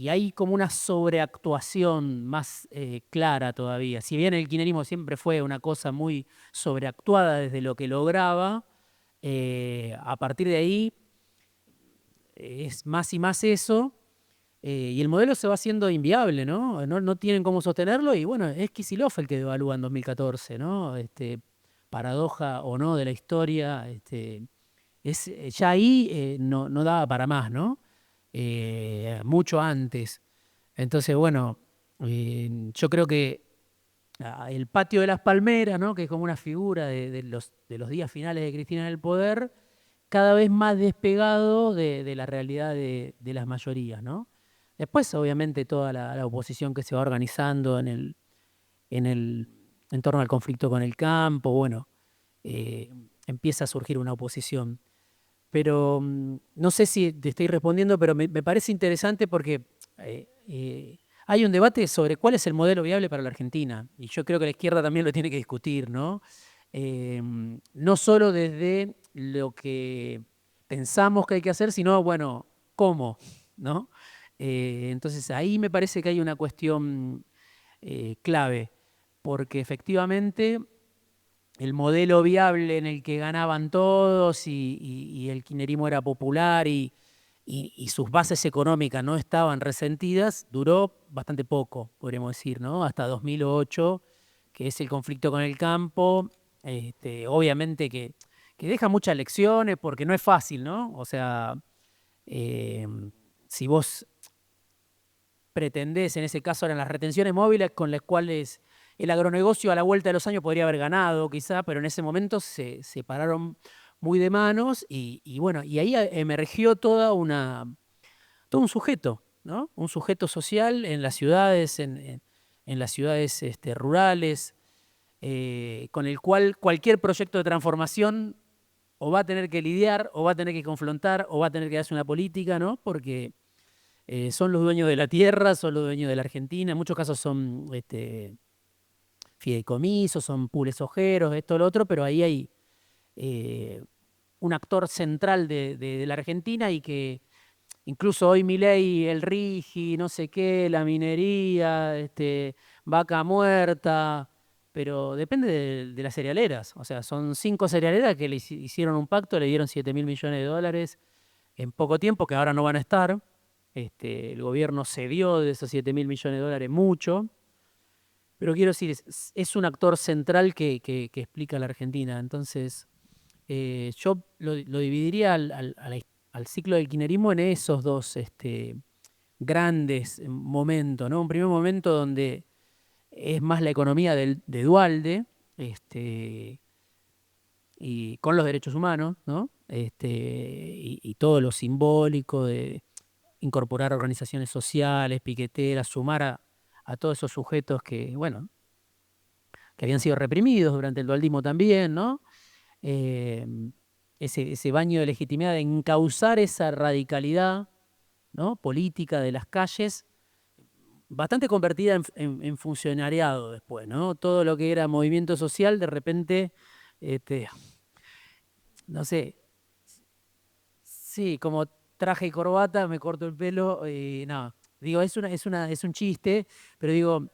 hay como una sobreactuación más clara todavía. Si bien el kirchnerismo siempre fue una cosa muy sobreactuada desde lo que lograba, a partir de ahí es más y más eso, y el modelo se va haciendo inviable, ¿no? No tienen cómo sostenerlo, y bueno, es Kicillof el que devalúa en 2014, ¿no? Paradoja o no de la historia, ya ahí no daba para más, ¿no? Mucho antes. Entonces, bueno, yo creo que el patio de las palmeras, ¿no? Que es como una figura de los días finales de Cristina en el poder, cada vez más despegado de la realidad de las mayorías, ¿no? Después, obviamente, toda la oposición que se va organizando en torno al conflicto con el campo, bueno, empieza a surgir una oposición. Pero no sé si te estoy respondiendo, pero me parece interesante porque hay un debate sobre cuál es el modelo viable para la Argentina. Y yo creo que la izquierda también lo tiene que discutir, ¿no? No solo desde lo que pensamos que hay que hacer, sino, bueno, cómo, ¿no? Entonces ahí me parece que hay una cuestión clave, porque efectivamente el modelo viable en el que ganaban todos y el kirchnerismo era popular y sus bases económicas no estaban resentidas, duró bastante poco, podríamos decir, ¿no? Hasta 2008, que es el conflicto con el campo, obviamente que deja muchas lecciones porque no es fácil, ¿no? O sea, si vos pretendés, en ese caso eran las retenciones móviles con las cuales el agronegocio a la vuelta de los años podría haber ganado quizá, pero en ese momento se separaron muy de manos y bueno, y ahí emergió todo un sujeto, ¿no? Un sujeto social en las ciudades, en las ciudades rurales, con el cual cualquier proyecto de transformación o va a tener que lidiar, o va a tener que confrontar, o va a tener que darse una política, ¿no? Porque son los dueños de la tierra, son los dueños de la Argentina, en muchos casos son fideicomisos, son pools ojeros, esto, lo otro, pero ahí hay un actor central de la Argentina y que incluso hoy Milei, el RIGI, no sé qué, la minería, vaca muerta, pero depende de las cerealeras. O sea, son 5 cerealeras que le hicieron un pacto, le dieron 7.000 millones de dólares en poco tiempo, que ahora no van a estar. El gobierno cedió de esos 7.000 millones de dólares mucho. Pero quiero decir, es un actor central que explica la Argentina. Entonces, yo lo dividiría al ciclo del kirchnerismo en esos dos grandes momentos, ¿no? Un primer momento donde es más la economía de Duhalde, y con los derechos humanos, ¿no? Y todo lo simbólico de incorporar organizaciones sociales, piqueteras, sumar a todos esos sujetos que, bueno, que habían sido reprimidos durante el dualdismo también, ¿no? Ese baño de legitimidad de encauzar esa radicalidad, ¿no? Política de las calles, bastante convertida en funcionariado después, ¿no? Todo lo que era movimiento social, de repente, no sé, sí, como traje y corbata, me corto el pelo y no. Digo, es un chiste, pero digo,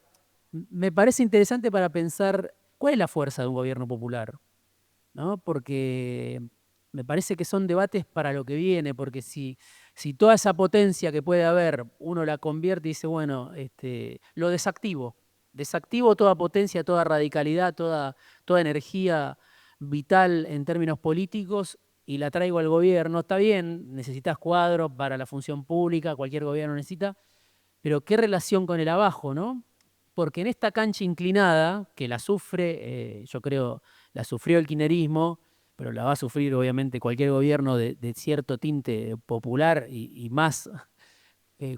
me parece interesante para pensar cuál es la fuerza de un gobierno popular, ¿no? Porque me parece que son debates para lo que viene, porque si toda esa potencia que puede haber, uno la convierte y dice, bueno, lo desactivo toda potencia, toda radicalidad, toda energía vital en términos políticos y la traigo al gobierno, está bien, necesitas cuadros para la función pública, cualquier gobierno necesita, pero ¿qué relación con el abajo, no? Porque en esta cancha inclinada, que la sufre, yo creo, la sufrió el kirchnerismo, pero la va a sufrir obviamente cualquier gobierno de cierto tinte popular y más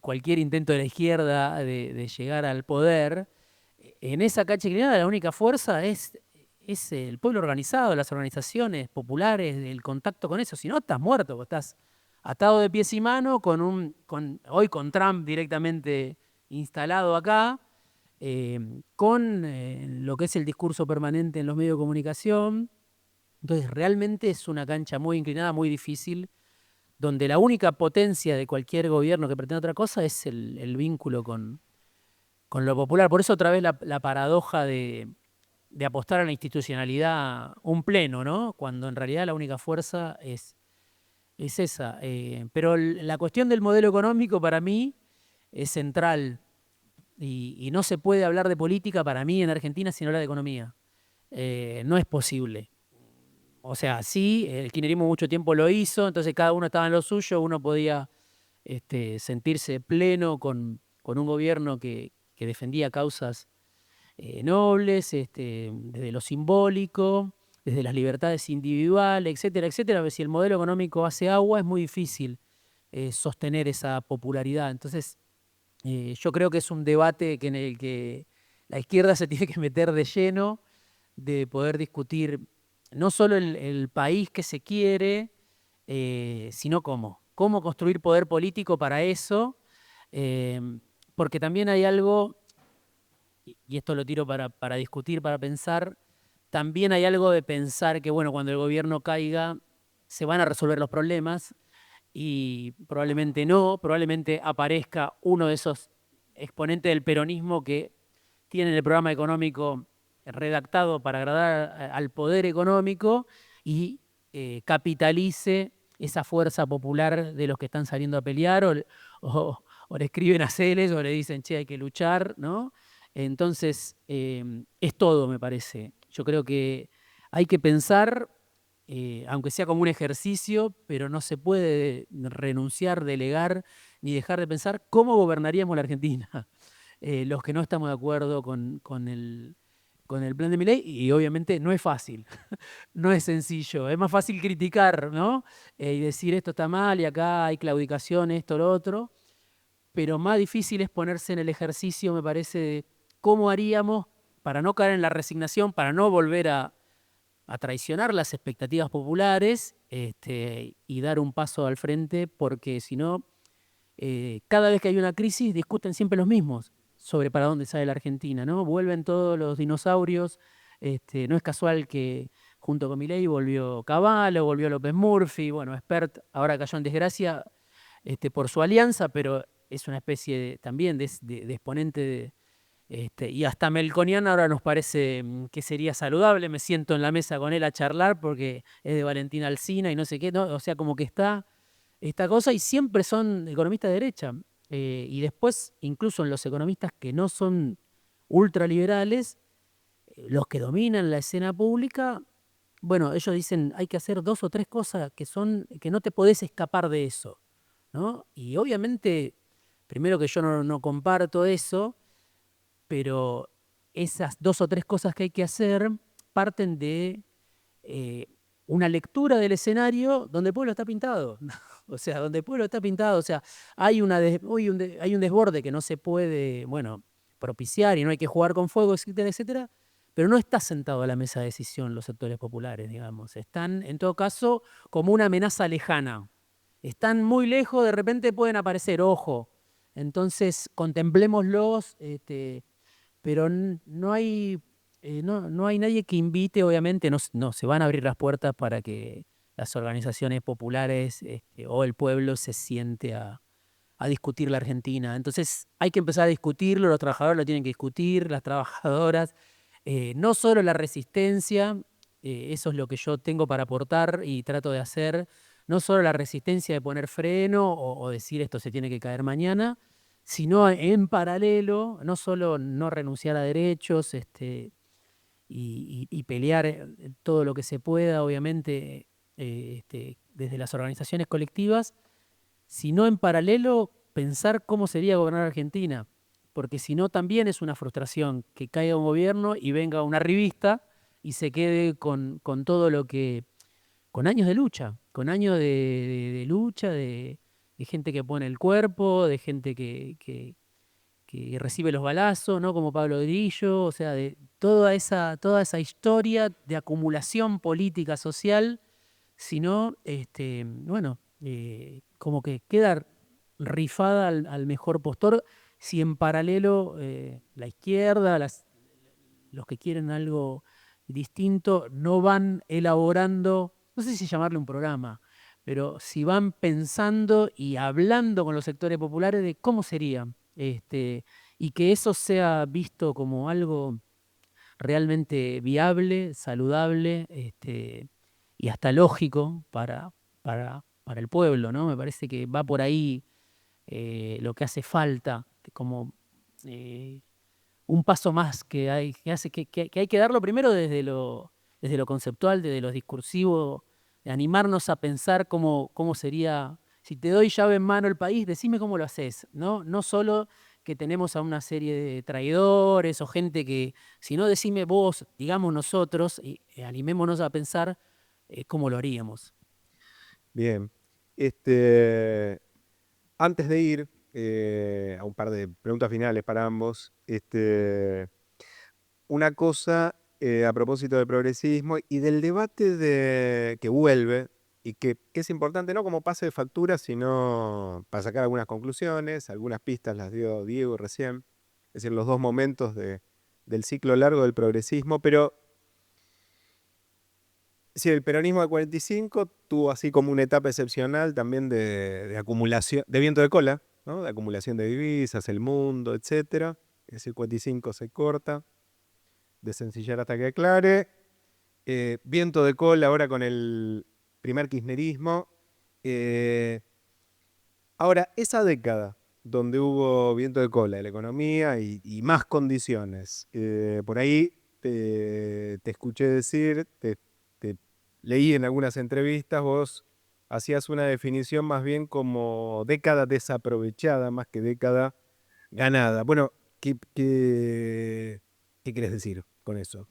cualquier intento de la izquierda de llegar al poder. En esa cancha inclinada la única fuerza es el pueblo organizado, las organizaciones populares, el contacto con eso. Si no, estás muerto, estás atado de pies y manos, hoy con Trump directamente instalado acá, con lo que es el discurso permanente en los medios de comunicación. Entonces realmente es una cancha muy inclinada, muy difícil, donde la única potencia de cualquier gobierno que pretenda otra cosa es el vínculo con lo popular. Por eso otra vez la paradoja de apostar a la institucionalidad un pleno, ¿no? Cuando en realidad la única fuerza es esa. Pero la cuestión del modelo económico para mí es central y no se puede hablar de política para mí en Argentina sin hablar de economía. No es posible. o sea, sí, el kirchnerismo mucho tiempo lo hizo, entonces cada uno estaba en lo suyo, uno podía sentirse pleno con un gobierno que defendía causas nobles, desde lo simbólico, desde las libertades individuales, etcétera, etcétera. Si el modelo económico hace agua, es muy difícil sostener esa popularidad. Entonces, yo creo que es un debate en el que la izquierda se tiene que meter de lleno, de poder discutir no solo el país que se quiere, sino cómo construir poder político para eso, eh, porque también hay algo, y esto lo tiro para discutir, para pensar, también hay algo de pensar que, bueno, cuando el gobierno caiga, se van a resolver los problemas, y probablemente no, probablemente aparezca uno de esos exponentes del peronismo que tienen el programa económico redactado para agradar al poder económico y capitalice esa fuerza popular de los que están saliendo a pelear o le escriben a Celes o le dicen, che, hay que luchar, ¿no? Entonces, es todo, me parece. Yo creo que hay que pensar, aunque sea como un ejercicio, pero no se puede renunciar, delegar, ni dejar de pensar cómo gobernaríamos la Argentina. Los que no estamos de acuerdo con el plan de Milei, y obviamente no es fácil, no es sencillo, es más fácil criticar, ¿no? Y decir esto está mal y acá hay claudicación, esto, lo otro, pero más difícil es ponerse en el ejercicio, me parece, de cómo haríamos para no caer en la resignación, para no volver a traicionar las expectativas populares, y dar un paso al frente, porque si no, cada vez que hay una crisis discuten siempre los mismos sobre para dónde sale la Argentina, ¿no? Vuelven todos los dinosaurios, no es casual que junto con Milei volvió Cavallo, volvió López Murphy, bueno, Spert ahora cayó en desgracia por su alianza, pero es una especie también de exponente y hasta Melconian ahora nos parece que sería saludable. Me siento en la mesa con él a charlar porque es de Valentina Alsina y no sé qué, ¿no? O sea, como que está esta cosa, y siempre son economistas de derecha. Y después, incluso en los economistas que no son ultraliberales, los que dominan la escena pública, bueno, ellos dicen hay que hacer 2 o 3 cosas que no te podés escapar de eso, ¿no? Y obviamente, primero que yo no comparto eso, pero esas 2 o 3 cosas que hay que hacer parten de eh, una lectura del escenario donde el pueblo está pintado. O sea, donde el pueblo está pintado, o sea, hay un desborde que no se puede, bueno, propiciar y no hay que jugar con fuego, etcétera, etcétera, pero no está sentado a la mesa de decisión los sectores populares, digamos. Están, en todo caso, como una amenaza lejana. Están muy lejos, de repente pueden aparecer, ojo. Entonces, contemplémoslos, pero no hay nadie que invite, obviamente, no se van a abrir las puertas para que las organizaciones populares o el pueblo se siente a discutir la Argentina. Entonces hay que empezar a discutirlo, los trabajadores lo tienen que discutir, las trabajadoras, no solo la resistencia, eso es lo que yo tengo para aportar y trato de hacer, no solo la resistencia de poner freno o decir esto se tiene que caer mañana, sino en paralelo, no solo no renunciar a derechos, y pelear todo lo que se pueda, obviamente, desde las organizaciones colectivas, sino en paralelo pensar cómo sería gobernar Argentina, porque si no también es una frustración que caiga un gobierno y venga una revista y se quede con todo lo que, con años de lucha, con años de lucha, de gente que pone el cuerpo, de gente que recibe los balazos, ¿no? Como Pablo Grillo, o sea, de toda esa historia de acumulación política social, sino, bueno, como que queda rifada al mejor postor, si en paralelo la izquierda, los que quieren algo distinto, no van elaborando, no sé si llamarle un programa, pero si van pensando y hablando con los sectores populares de cómo sería, y que eso sea visto como algo realmente viable, saludable, y hasta lógico para el pueblo, ¿no? Me parece que va por ahí lo que hace falta, como un paso más que hay que, hace, que hay que darlo primero desde desde lo conceptual, desde lo discursivo, de animarnos a pensar cómo sería, si te doy llave en mano el país, decime cómo lo haces, ¿no? No solo que tenemos a una serie de traidores o gente que, si no decime vos, digamos nosotros, y animémonos a pensar cómo lo haríamos. Bien. Antes de ir a un par de preguntas finales para ambos, una cosa a propósito del progresismo y del debate que vuelve y que es importante no como pase de factura, sino para sacar algunas conclusiones, algunas pistas las dio Diego recién, es decir, los dos momentos del ciclo largo del progresismo, pero sí, el peronismo del 45 tuvo así como una etapa excepcional también de acumulación, de viento de cola, ¿no? De acumulación de divisas, el mundo, etc. Ese 45 se corta, de sencillar hasta que aclare. Viento de cola ahora con el primer kirchnerismo. Ahora, esa década donde hubo viento de cola en la economía y más condiciones, por ahí te escuché decir, te leí en algunas entrevistas, vos hacías una definición más bien como década desaprovechada más que década ganada. Bueno, ¿qué querés decir con eso?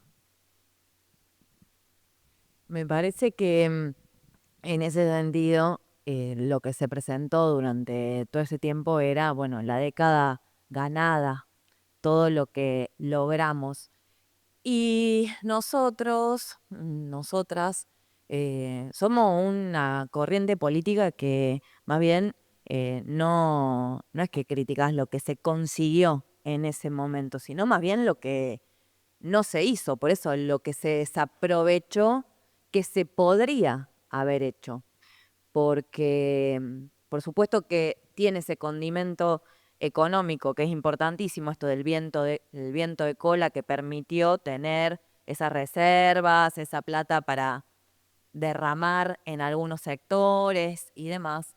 Me parece que en ese sentido lo que se presentó durante todo ese tiempo era, bueno, la década ganada, todo lo que logramos. Y nosotros, nosotras, somos una corriente política que más bien no es que criticas lo que se consiguió en ese momento, sino más bien lo que no se hizo, por eso lo que se desaprovechó que se podría haber hecho, porque por supuesto que tiene ese condimento económico que es importantísimo, esto del el viento de cola que permitió tener esas reservas, esa plata para derramar en algunos sectores y demás.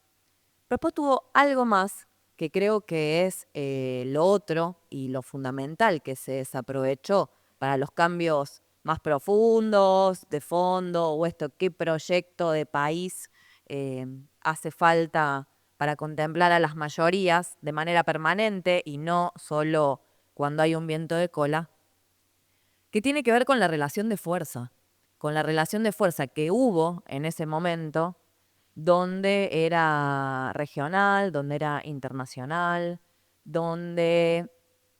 Pero después tuvo algo más que creo que es lo otro y lo fundamental que se desaprovechó para los cambios más profundos, de fondo, o esto, qué proyecto de país hace falta para contemplar a las mayorías de manera permanente y no solo cuando hay un viento de cola, que tiene que ver con la relación de fuerza que hubo en ese momento donde era regional, donde era internacional, donde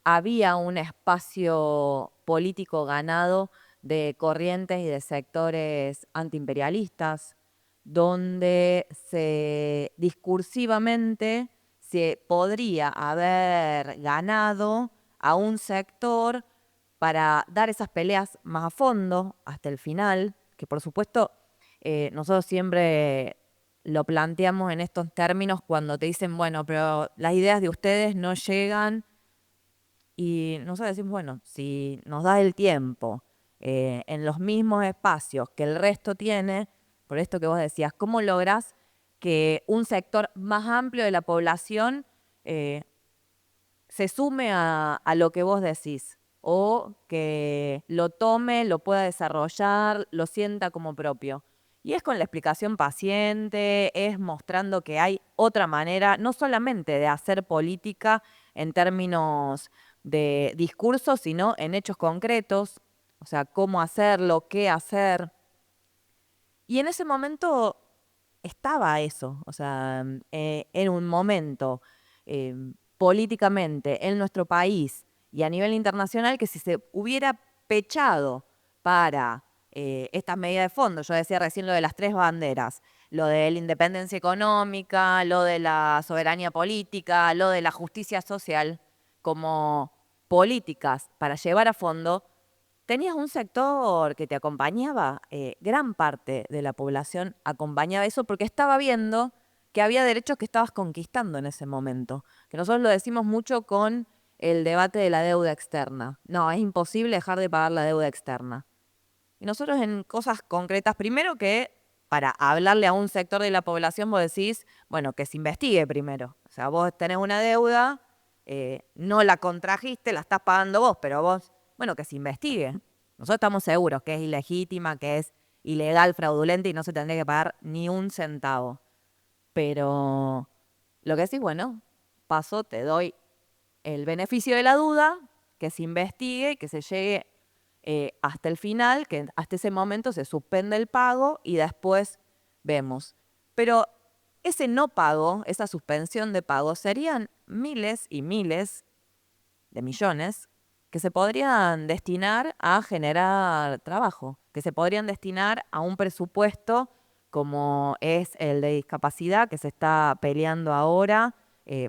había un espacio político ganado de corrientes y de sectores antiimperialistas, donde discursivamente se podría haber ganado a un sector para dar esas peleas más a fondo hasta el final, que por supuesto nosotros siempre lo planteamos en estos términos cuando te dicen, bueno, pero las ideas de ustedes no llegan y nosotros decimos, bueno, si nos da el tiempo en los mismos espacios que el resto tiene, por esto que vos decías, ¿cómo lográs que un sector más amplio de la población se sume a lo que vos decís? O que lo tome, lo pueda desarrollar, lo sienta como propio. Y es con la explicación paciente, es mostrando que hay otra manera, no solamente de hacer política en términos de discursos, sino en hechos concretos, o sea, cómo hacerlo, qué hacer. Y en ese momento estaba eso, o sea, en un momento eh, políticamente en nuestro país y a nivel internacional que si se hubiera pechado para estas medidas de fondo, yo decía recién lo de las 3 banderas, lo de la independencia económica, lo de la soberanía política, lo de la justicia social, como políticas para llevar a fondo, tenías un sector que te acompañaba, gran parte de la población acompañaba eso porque estaba viendo que había derechos que estabas conquistando en ese momento. Que nosotros lo decimos mucho con el debate de la deuda externa. No, es imposible dejar de pagar la deuda externa. Y nosotros en cosas concretas, primero que para hablarle a un sector de la población vos decís, bueno, que se investigue primero. O sea, vos tenés una deuda, no la contrajiste, la estás pagando vos, pero vos, bueno, que se investigue. Nosotros estamos seguros que es ilegítima, que es ilegal, fraudulenta y no se tendría que pagar ni un centavo. Pero lo que decís, bueno, paso, te doy el beneficio de la duda, que se investigue y que se llegue hasta el final, que hasta ese momento se suspende el pago y después vemos. Pero ese no pago, esa suspensión de pago, serían miles y miles de millones que se podrían destinar a generar trabajo, que se podrían destinar a un presupuesto como es el de discapacidad, que se está peleando ahora,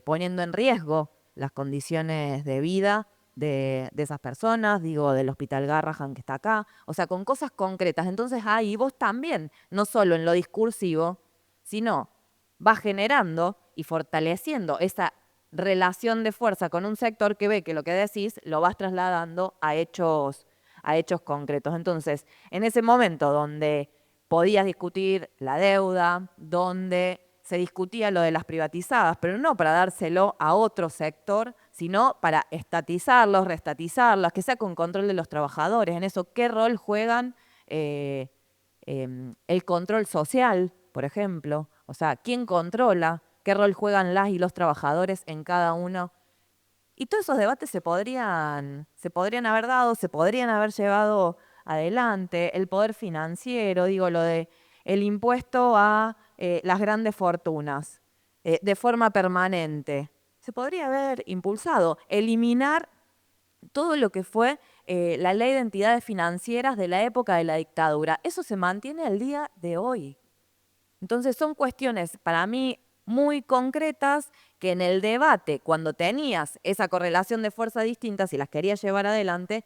poniendo en riesgo las condiciones de vida de esas personas, digo, del Hospital Garrahan que está acá, o sea, con cosas concretas. Entonces ahí vos también, no solo en lo discursivo, sino vas generando y fortaleciendo esa relación de fuerza con un sector que ve que lo que decís lo vas trasladando a hechos concretos. Entonces, en ese momento donde podías discutir la deuda, donde se discutía lo de las privatizadas, pero no para dárselo a otro sector, sino para estatizarlos, reestatizarlos, que sea con control de los trabajadores. En eso, ¿qué rol juegan el control social, por ejemplo? O sea, ¿quién controla? ¿Qué rol juegan las y los trabajadores en cada uno? Y todos esos debates se podrían haber dado, se podrían haber llevado adelante. El poder financiero, digo, lo de el impuesto a las grandes fortunas de forma permanente. Se podría haber impulsado, eliminar todo lo que fue la ley de entidades financieras de la época de la dictadura. Eso se mantiene al día de hoy. Entonces son cuestiones para mí muy concretas que en el debate, cuando tenías esa correlación de fuerzas distintas y las querías llevar adelante,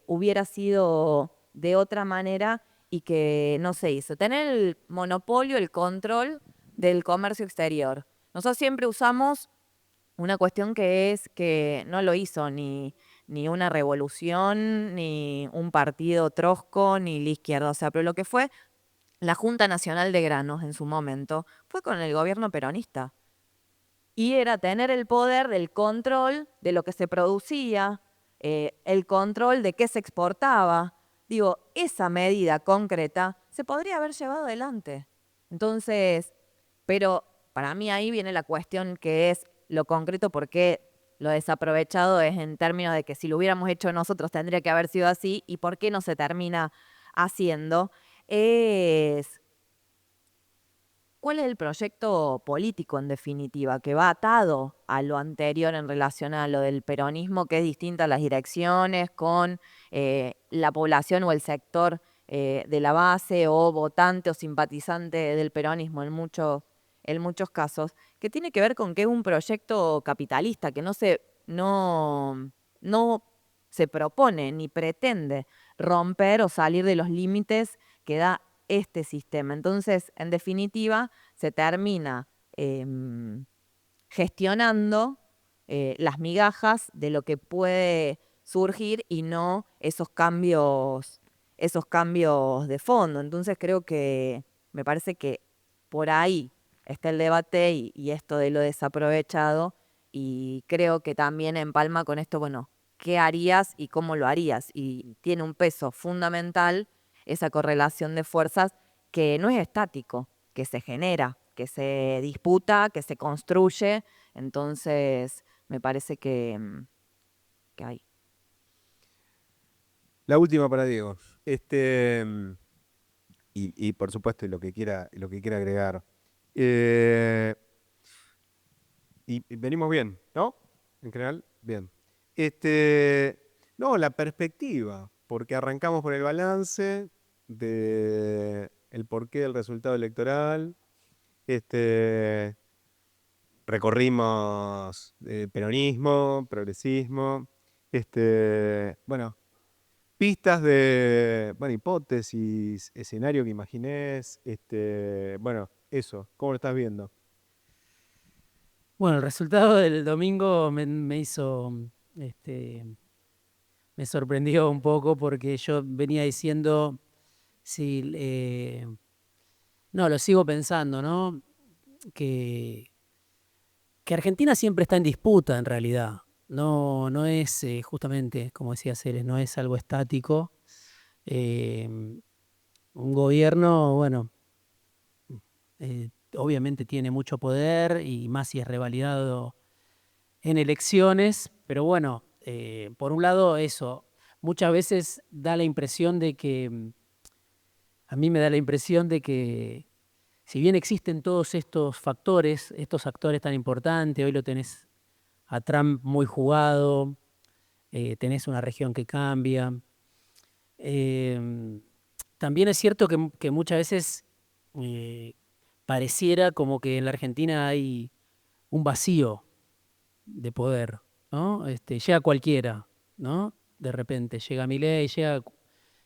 hubiera sido de otra manera y que no se hizo. Tener el monopolio, el control del comercio exterior. Nosotros siempre usamos una cuestión que es que no lo hizo ni una revolución, ni un partido trosco, ni la izquierda. O sea, pero lo que fue la Junta Nacional de Granos en su momento fue con el gobierno peronista. Y era tener el poder del control de lo que se producía, el control de qué se exportaba. Digo, esa medida concreta se podría haber llevado adelante. Entonces, pero para mí ahí viene la cuestión que es lo concreto, porque lo desaprovechado es en términos de que si lo hubiéramos hecho nosotros tendría que haber sido así, y por qué no se termina haciendo, es cuál es el proyecto político en definitiva, que va atado a lo anterior en relación a lo del peronismo, que es distinta a las direcciones, con la población o el sector de la base o votante o simpatizante del peronismo en muchos casos, que tiene que ver con que es un proyecto capitalista, que no se propone ni pretende romper o salir de los límites que da este sistema. Entonces, en definitiva, se termina gestionando las migajas de lo que puede surgir y no esos cambios de fondo. Entonces, creo que me parece que por ahí está el debate y esto de lo desaprovechado, y creo que también empalma con esto, bueno, ¿qué harías y cómo lo harías? Y tiene un peso fundamental esa correlación de fuerzas que no es estático, que se genera, que se disputa, que se construye. Entonces, me parece que hay. La última para Diego. Y por supuesto, y lo que quiera agregar. Eh, y venimos bien, ¿no? En general, bien. No, la perspectiva, porque arrancamos por el balance de el porqué del resultado electoral. Recorrimos peronismo, progresismo, bueno, pistas de, bueno, hipótesis, escenario que imaginés, bueno, eso, ¿cómo lo estás viendo? Bueno, el resultado del domingo me hizo, me sorprendió un poco porque yo venía diciendo, sí, no, lo sigo pensando, ¿no? Que Argentina siempre está en disputa en realidad. No es justamente, como decía Celes, no es algo estático. Un gobierno, bueno, obviamente tiene mucho poder y más si es revalidado en elecciones, pero bueno, por un lado eso, muchas veces da la impresión de que, a mí me da la impresión de que si bien existen todos estos factores, estos actores tan importantes, hoy lo tenés a Trump muy jugado, tenés una región que cambia. También es cierto que muchas veces eh, pareciera como que en la Argentina hay un vacío de poder, ¿no? Llega cualquiera, ¿no? De repente llega Milei, llega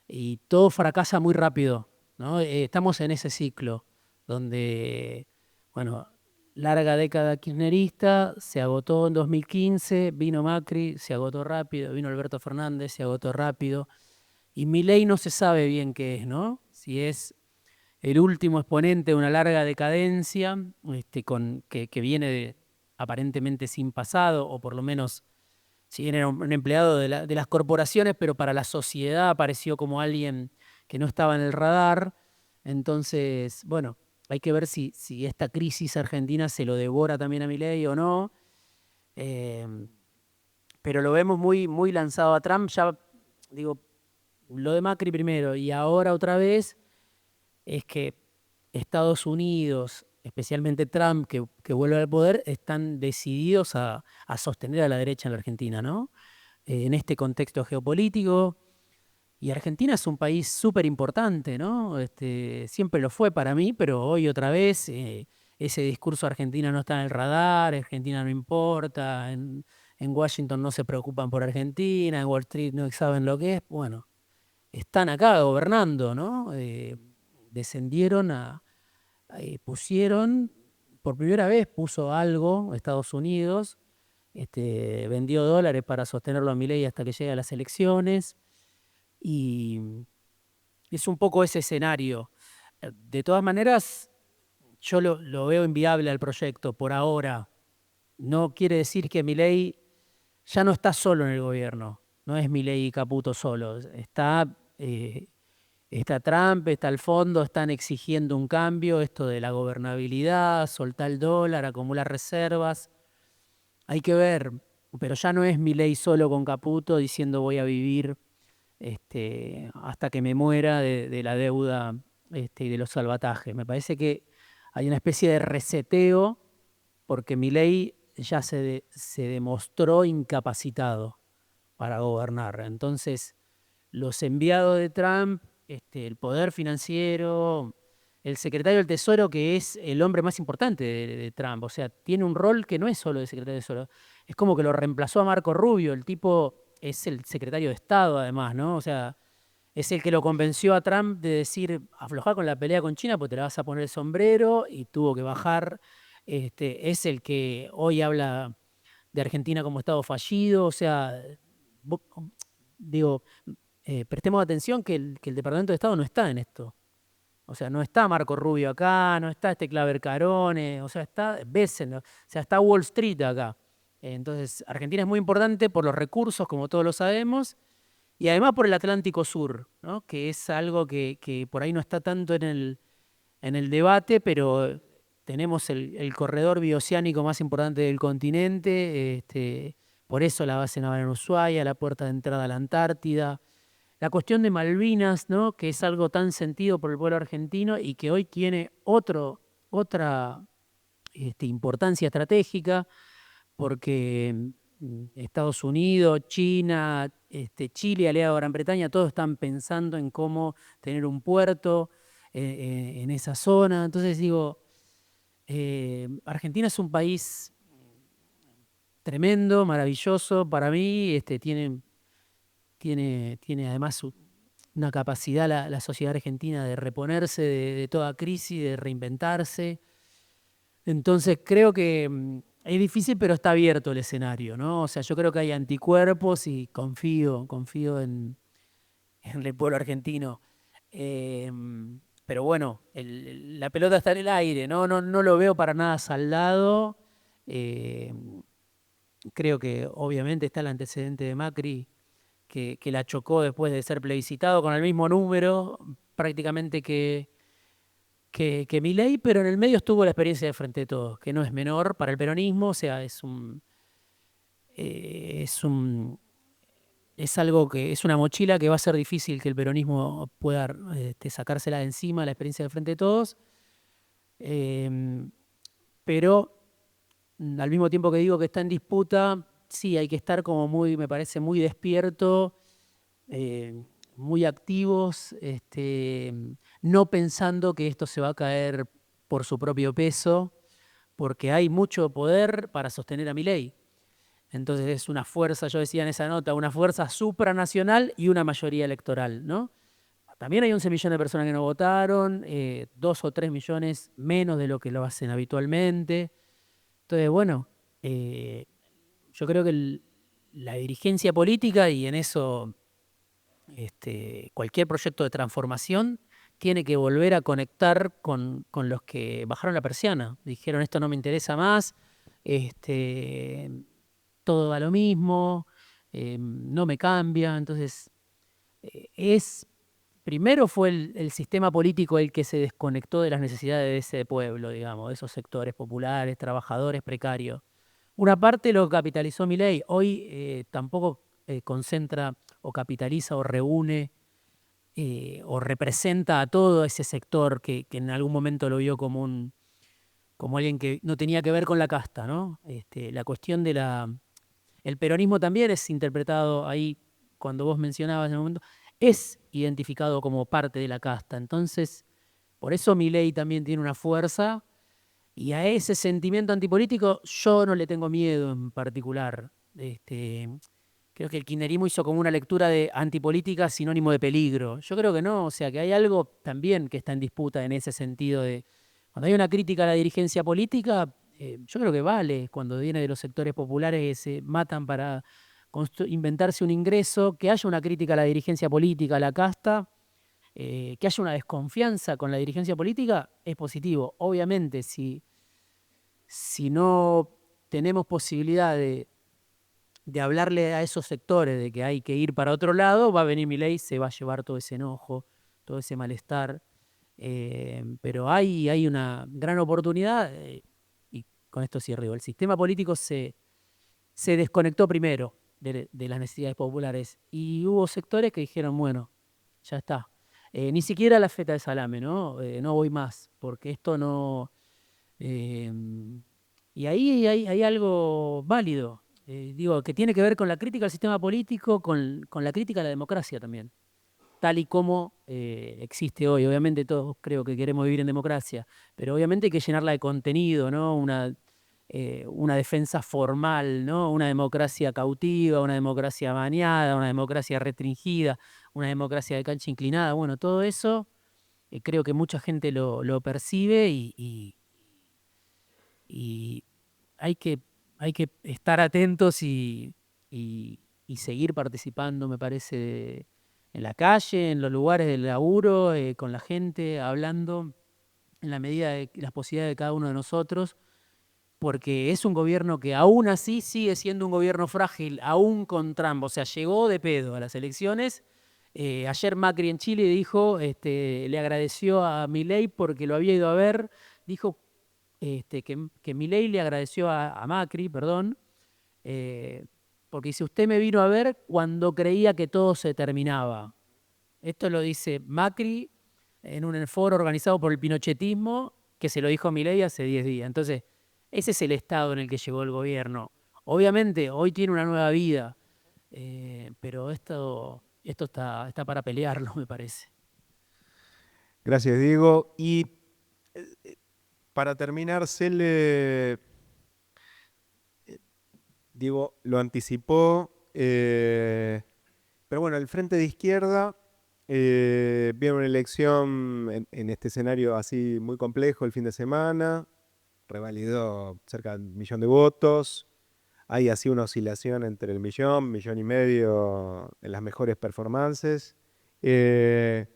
y todo fracasa muy rápido, ¿no? Estamos en ese ciclo donde, bueno, larga década kirchnerista, se agotó en 2015, vino Macri, se agotó rápido, vino Alberto Fernández, se agotó rápido, y Milei no se sabe bien qué es, ¿no? Si es el último exponente de una larga decadencia, que viene aparentemente sin pasado, o por lo menos, si bien era un empleado de las corporaciones, pero para la sociedad apareció como alguien que no estaba en el radar. Entonces, bueno, hay que ver si esta crisis argentina se lo devora también a Milei o no. Eh, pero lo vemos muy, muy lanzado a Trump. Ya digo, lo de Macri primero y ahora otra vez es que Estados Unidos, especialmente Trump, que vuelve al poder, están decididos a sostener a la derecha en la Argentina, ¿no? En este contexto geopolítico. Y Argentina es un país súper importante, ¿no? Siempre lo fue para mí, pero hoy otra vez ese discurso Argentina no está en el radar, Argentina no importa, en Washington no se preocupan por Argentina, en Wall Street no saben lo que es. Bueno, están acá gobernando, ¿no? Descendieron pusieron, por primera vez puso algo Estados Unidos, vendió dólares para sostenerlo a Milei hasta que llegue a las elecciones, y es un poco ese escenario. De todas maneras, yo lo veo inviable al proyecto por ahora. No quiere decir que Milei ya no está solo en el gobierno, no es Milei y Caputo solo, está Trump, está el fondo, están exigiendo un cambio, esto de la gobernabilidad, soltar el dólar, acumular reservas. Hay que ver, pero ya no es Milei solo con Caputo diciendo voy a vivir hasta que me muera de la deuda y de los salvatajes. Me parece que hay una especie de reseteo porque Milei ya se demostró incapacitado para gobernar. Entonces, los enviados de Trump, el poder financiero, el secretario del Tesoro, que es el hombre más importante de Trump, o sea, tiene un rol que no es solo de secretario del Tesoro, es como que lo reemplazó a Marco Rubio, el tipo es el secretario de Estado además, ¿no? O sea, es el que lo convenció a Trump de decir, aflojá con la pelea con China porque te la vas a poner el sombrero, y tuvo que bajar. Es el que hoy habla de Argentina como Estado fallido, o sea, digo, prestemos atención que el Departamento de Estado no está en esto. O sea, no está Marco Rubio acá, no está Claver Carone, o sea, está Besen, o sea, está Wall Street acá. Entonces, Argentina es muy importante por los recursos, como todos lo sabemos, y además por el Atlántico Sur, ¿no? Que es algo que por ahí no está tanto en el debate, pero tenemos el corredor bioceánico más importante del continente, por eso la base naval en Ushuaia, la puerta de entrada a la Antártida, la cuestión de Malvinas, ¿no? Que es algo tan sentido por el pueblo argentino y que hoy tiene otra importancia estratégica, porque Estados Unidos, China, Chile, aliado a Gran Bretaña, todos están pensando en cómo tener un puerto en esa zona. Entonces digo, Argentina es un país tremendo, maravilloso para mí, tiene además una capacidad la sociedad argentina de reponerse de toda crisis, de reinventarse. Entonces creo que es difícil, pero está abierto el escenario, ¿no? O sea, yo creo que hay anticuerpos y confío en el pueblo argentino. Eh, pero bueno, la pelota está en el aire, ¿no? No lo veo para nada saldado. Eh, Creo que obviamente está el antecedente de Macri, que la chocó después de ser plebiscitado con el mismo número prácticamente que Milei, pero en el medio estuvo la experiencia de Frente de Todos, que no es menor para el peronismo, o sea, es algo que es una mochila que va a ser difícil que el peronismo pueda sacársela de encima, la experiencia de Frente de Todos, pero al mismo tiempo que digo que está en disputa, sí, hay que estar como me parece muy despierto, muy activos, no pensando que esto se va a caer por su propio peso, porque hay mucho poder para sostener a Milei. Entonces es una fuerza, yo decía en esa nota, una fuerza supranacional y una mayoría electoral, ¿no? También hay 11 millones de personas que no votaron, 2 o 3 millones menos de lo que lo hacen habitualmente. Entonces, bueno, yo creo que la dirigencia política, y en eso cualquier proyecto de transformación, tiene que volver a conectar con los que bajaron la persiana. Dijeron, esto no me interesa más, todo va lo mismo, no me cambia. Entonces, primero fue el sistema político el que se desconectó de las necesidades de ese pueblo, digamos, de esos sectores populares, trabajadores, precarios. Una parte lo capitalizó Milei, hoy tampoco concentra o capitaliza o reúne o representa a todo ese sector que en algún momento lo vio como alguien que no tenía que ver con la casta, ¿no? La cuestión el peronismo también es interpretado ahí, cuando vos mencionabas en el momento, es identificado como parte de la casta. Entonces, por eso Milei también tiene una fuerza, y a ese sentimiento antipolítico yo no le tengo miedo en particular. Creo que el kirchnerismo hizo como una lectura de antipolítica sinónimo de peligro. Yo creo que no, o sea, que hay algo también que está en disputa en ese sentido de cuando hay una crítica a la dirigencia política, yo creo que vale cuando viene de los sectores populares que se matan para inventarse un ingreso, que haya una crítica a la dirigencia política, a la casta, que haya una desconfianza con la dirigencia política, es positivo. Obviamente, si no tenemos posibilidad de hablarle a esos sectores de que hay que ir para otro lado, va a venir Milei, se va a llevar todo ese enojo, todo ese malestar. Pero hay una gran oportunidad, y con esto cierro. El sistema político se desconectó primero de las necesidades populares, y hubo sectores que dijeron, bueno, ya está. Ni siquiera la feta de salame, ¿no? No voy más, porque esto no... y ahí hay algo válido, digo, que tiene que ver con la crítica al sistema político, con la crítica a la democracia también, tal y como existe hoy. Obviamente todos creo que queremos vivir en democracia, pero obviamente hay que llenarla de contenido, ¿no? Una defensa formal, ¿no? Una democracia cautiva, una democracia baneada, una democracia restringida, una democracia de cancha inclinada. Bueno, todo eso creo que mucha gente lo percibe, y hay que estar atentos y seguir participando, me parece, en la calle, en los lugares del laburo, con la gente, hablando en la medida de las posibilidades de cada uno de nosotros, porque es un gobierno que aún así sigue siendo un gobierno frágil, aún con Trump. O sea, llegó de pedo a las elecciones. Ayer Macri en Chile dijo, le agradeció a Milei porque lo había ido a ver, dijo que Milei le agradeció a Macri, perdón, porque dice, usted me vino a ver cuando creía que todo se terminaba. Esto lo dice Macri en un foro organizado por el pinochetismo, que se lo dijo a Milei hace 10 días. Entonces, ese es el estado en el que llegó el gobierno. Obviamente, hoy tiene una nueva vida, pero esto está para pelearlo, me parece. Gracias, Diego. Y para terminar, Diego lo anticipó, pero bueno, el Frente de Izquierda viene una elección en este escenario así muy complejo el fin de semana, revalidó cerca de 1.000.000 de votos, hay así una oscilación entre el 1.000.000, 1.500.000 en las mejores performances, pero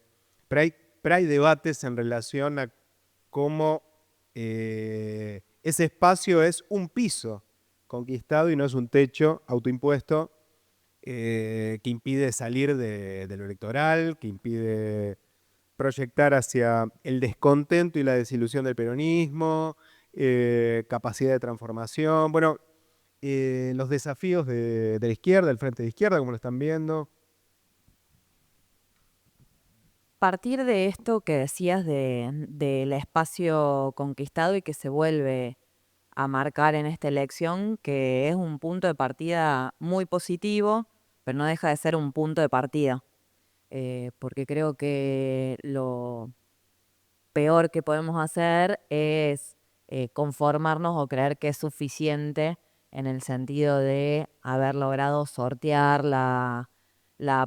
hay debates en relación a cómo ese espacio es un piso conquistado y no es un techo autoimpuesto que impide salir de lo electoral, que impide proyectar hacia el descontento y la desilusión del peronismo, capacidad de transformación. Bueno, los desafíos de la izquierda, el frente de izquierda, como lo están viendo. Partir de esto que decías del espacio conquistado y que se vuelve a marcar en esta elección, que es un punto de partida muy positivo, pero no deja de ser un punto de partida, porque creo que lo peor que podemos hacer es conformarnos o creer que es suficiente en el sentido de haber logrado sortear la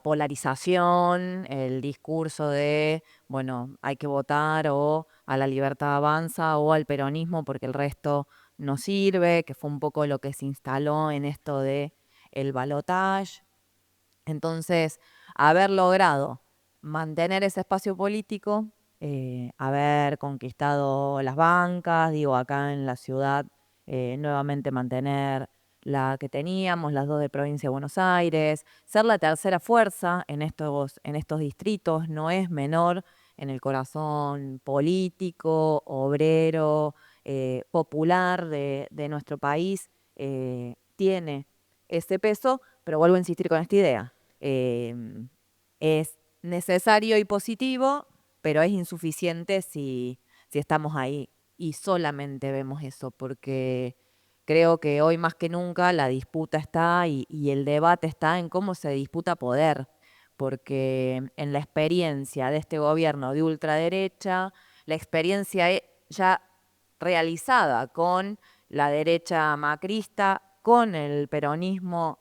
polarización, el discurso de, bueno, hay que votar o a la libertad avanza o al peronismo porque el resto no sirve, que fue un poco lo que se instaló en esto de el balotaje. Entonces, haber logrado mantener ese espacio político, haber conquistado las bancas, digo, acá en la ciudad, nuevamente mantener la que teníamos, las dos de provincia de Buenos Aires, ser la tercera fuerza en estos distritos no es menor en el corazón político, obrero, popular de nuestro país, tiene ese peso, pero vuelvo a insistir con esta idea. Es necesario y positivo, pero es insuficiente si estamos ahí y solamente vemos eso, porque creo que hoy más que nunca la disputa está y el debate está en cómo se disputa poder, porque en la experiencia de este gobierno de ultraderecha, la experiencia ya realizada con la derecha macrista, con el peronismo,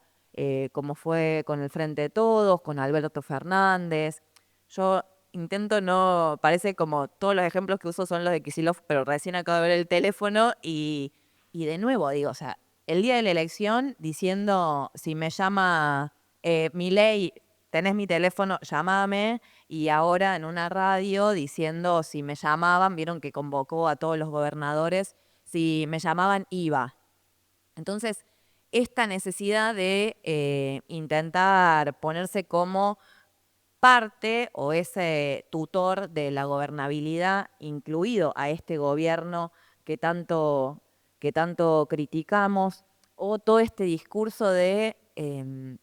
como fue con el Frente de Todos, con Alberto Fernández. Yo intento no, parece como todos los ejemplos que uso son los de Kicillof, pero recién acabo de ver el teléfono y de nuevo digo, o sea, el día de la elección diciendo si me llama Milei, tenés mi teléfono, llámame, y ahora en una radio diciendo si me llamaban, vieron que convocó a todos los gobernadores, si me llamaban iba. Entonces, esta necesidad de intentar ponerse como parte o ese tutor de la gobernabilidad, incluido a este gobierno que tanto criticamos, o todo este discurso de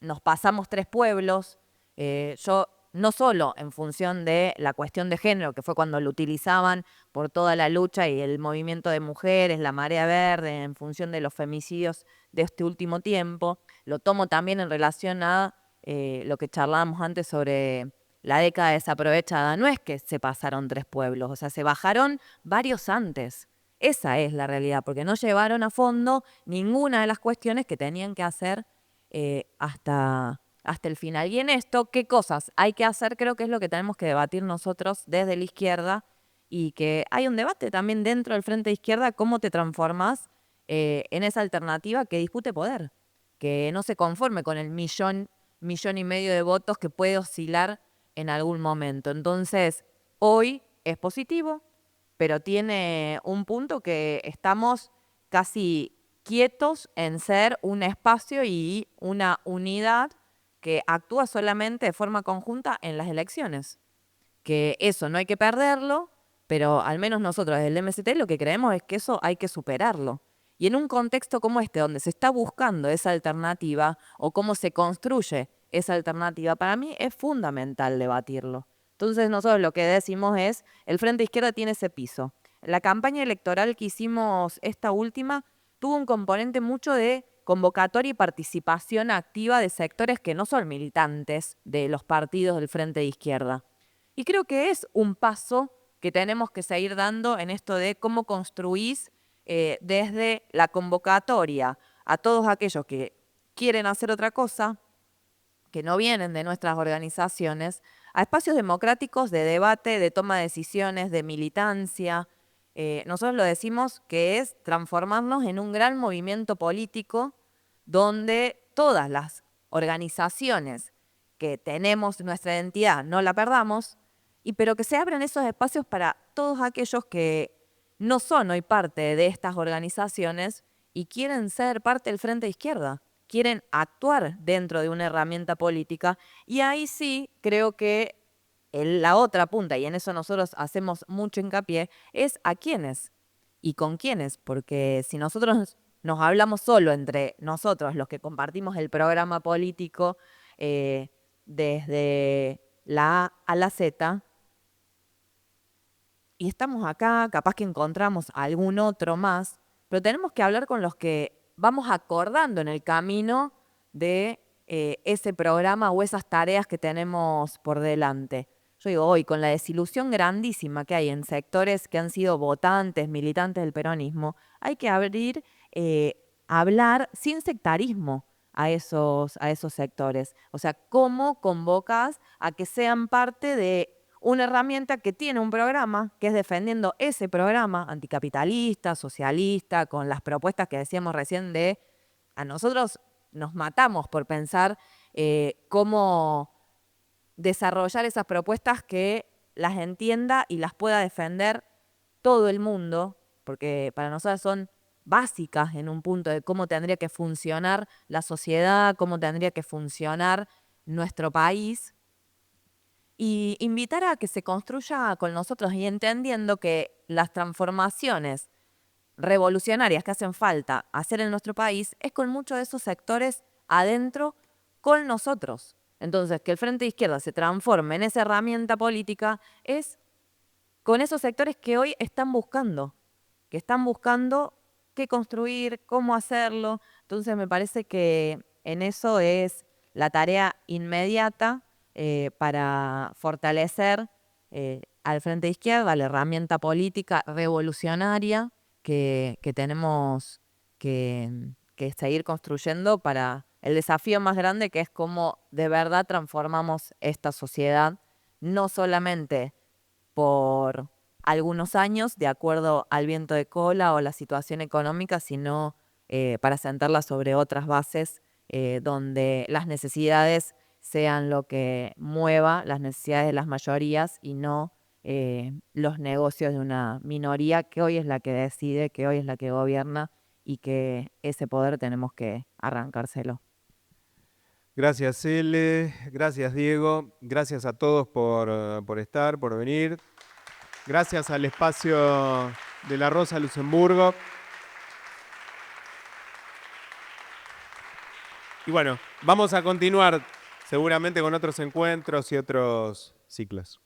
nos pasamos tres pueblos. Yo no solo en función de la cuestión de género, que fue cuando lo utilizaban por toda la lucha y el movimiento de mujeres, la marea verde, en función de los femicidios de este último tiempo, lo tomo también en relación a lo que charlábamos antes sobre la década desaprovechada. No es que se pasaron tres pueblos, o sea, se bajaron varios antes. Esa es la realidad, porque no llevaron a fondo ninguna de las cuestiones que tenían que hacer hasta el final. Y en esto, ¿qué cosas hay que hacer? Creo que es lo que tenemos que debatir nosotros desde la izquierda y que hay un debate también dentro del Frente de Izquierda, cómo te transformás en esa alternativa que discute poder, que no se conforme con el millón y medio de votos que puede oscilar en algún momento. Entonces, hoy es positivo, pero tiene un punto que estamos casi quietos en ser un espacio y una unidad que actúa solamente de forma conjunta en las elecciones. Que eso no hay que perderlo, pero al menos nosotros desde el MST lo que creemos es que eso hay que superarlo. Y en un contexto como este, donde se está buscando esa alternativa o cómo se construye esa alternativa, para mí es fundamental debatirlo. Entonces nosotros lo que decimos es, el Frente Izquierda tiene ese piso. La campaña electoral que hicimos esta última tuvo un componente mucho de convocatoria y participación activa de sectores que no son militantes de los partidos del Frente de Izquierda. Y creo que es un paso que tenemos que seguir dando en esto de cómo construís desde la convocatoria a todos aquellos que quieren hacer otra cosa, que no vienen de nuestras organizaciones, a espacios democráticos de debate, de toma de decisiones, de militancia. Nosotros lo decimos que es transformarnos en un gran movimiento político donde todas las organizaciones que tenemos nuestra identidad no la perdamos, pero que se abran esos espacios para todos aquellos que no son hoy parte de estas organizaciones y quieren ser parte del Frente de Izquierda, quieren actuar dentro de una herramienta política. Y ahí sí creo que la otra punta, y en eso nosotros hacemos mucho hincapié, es a quiénes y con quiénes, porque si nosotros nos hablamos solo entre nosotros, los que compartimos el programa político desde la A a la Z, y estamos acá, capaz que encontramos algún otro más, pero tenemos que hablar con los que vamos acordando en el camino de ese programa o esas tareas que tenemos por delante. Yo digo, hoy, con la desilusión grandísima que hay en sectores que han sido votantes, militantes del peronismo, hay que abrir, hablar sin sectarismo a esos sectores. O sea, ¿cómo convocas a que sean parte de una herramienta que tiene un programa, que es defendiendo ese programa anticapitalista, socialista, con las propuestas que decíamos recién de a nosotros nos matamos por pensar cómo desarrollar esas propuestas que las entienda y las pueda defender todo el mundo, porque para nosotros son básicas en un punto de cómo tendría que funcionar la sociedad, cómo tendría que funcionar nuestro país. Y invitar a que se construya con nosotros y entendiendo que las transformaciones revolucionarias que hacen falta hacer en nuestro país es con muchos de esos sectores adentro con nosotros. Entonces, que el Frente de Izquierda se transforme en esa herramienta política es con esos sectores que hoy están buscando qué construir, cómo hacerlo. Entonces, me parece que en eso es la tarea inmediata para fortalecer al Frente de Izquierda, la herramienta política revolucionaria que tenemos que seguir construyendo para el desafío más grande, que es cómo de verdad transformamos esta sociedad, no solamente por algunos años, de acuerdo al viento de cola o la situación económica, sino para sentarla sobre otras bases donde las necesidades sean lo que mueva las necesidades de las mayorías y no los negocios de una minoría que hoy es la que decide, que hoy es la que gobierna y que ese poder tenemos que arrancárselo. Gracias, Ele. Gracias, Diego. Gracias a todos por estar, por venir. Gracias al espacio de la Rosa Luxemburgo. Y bueno, vamos a continuar seguramente con otros encuentros y otros ciclos.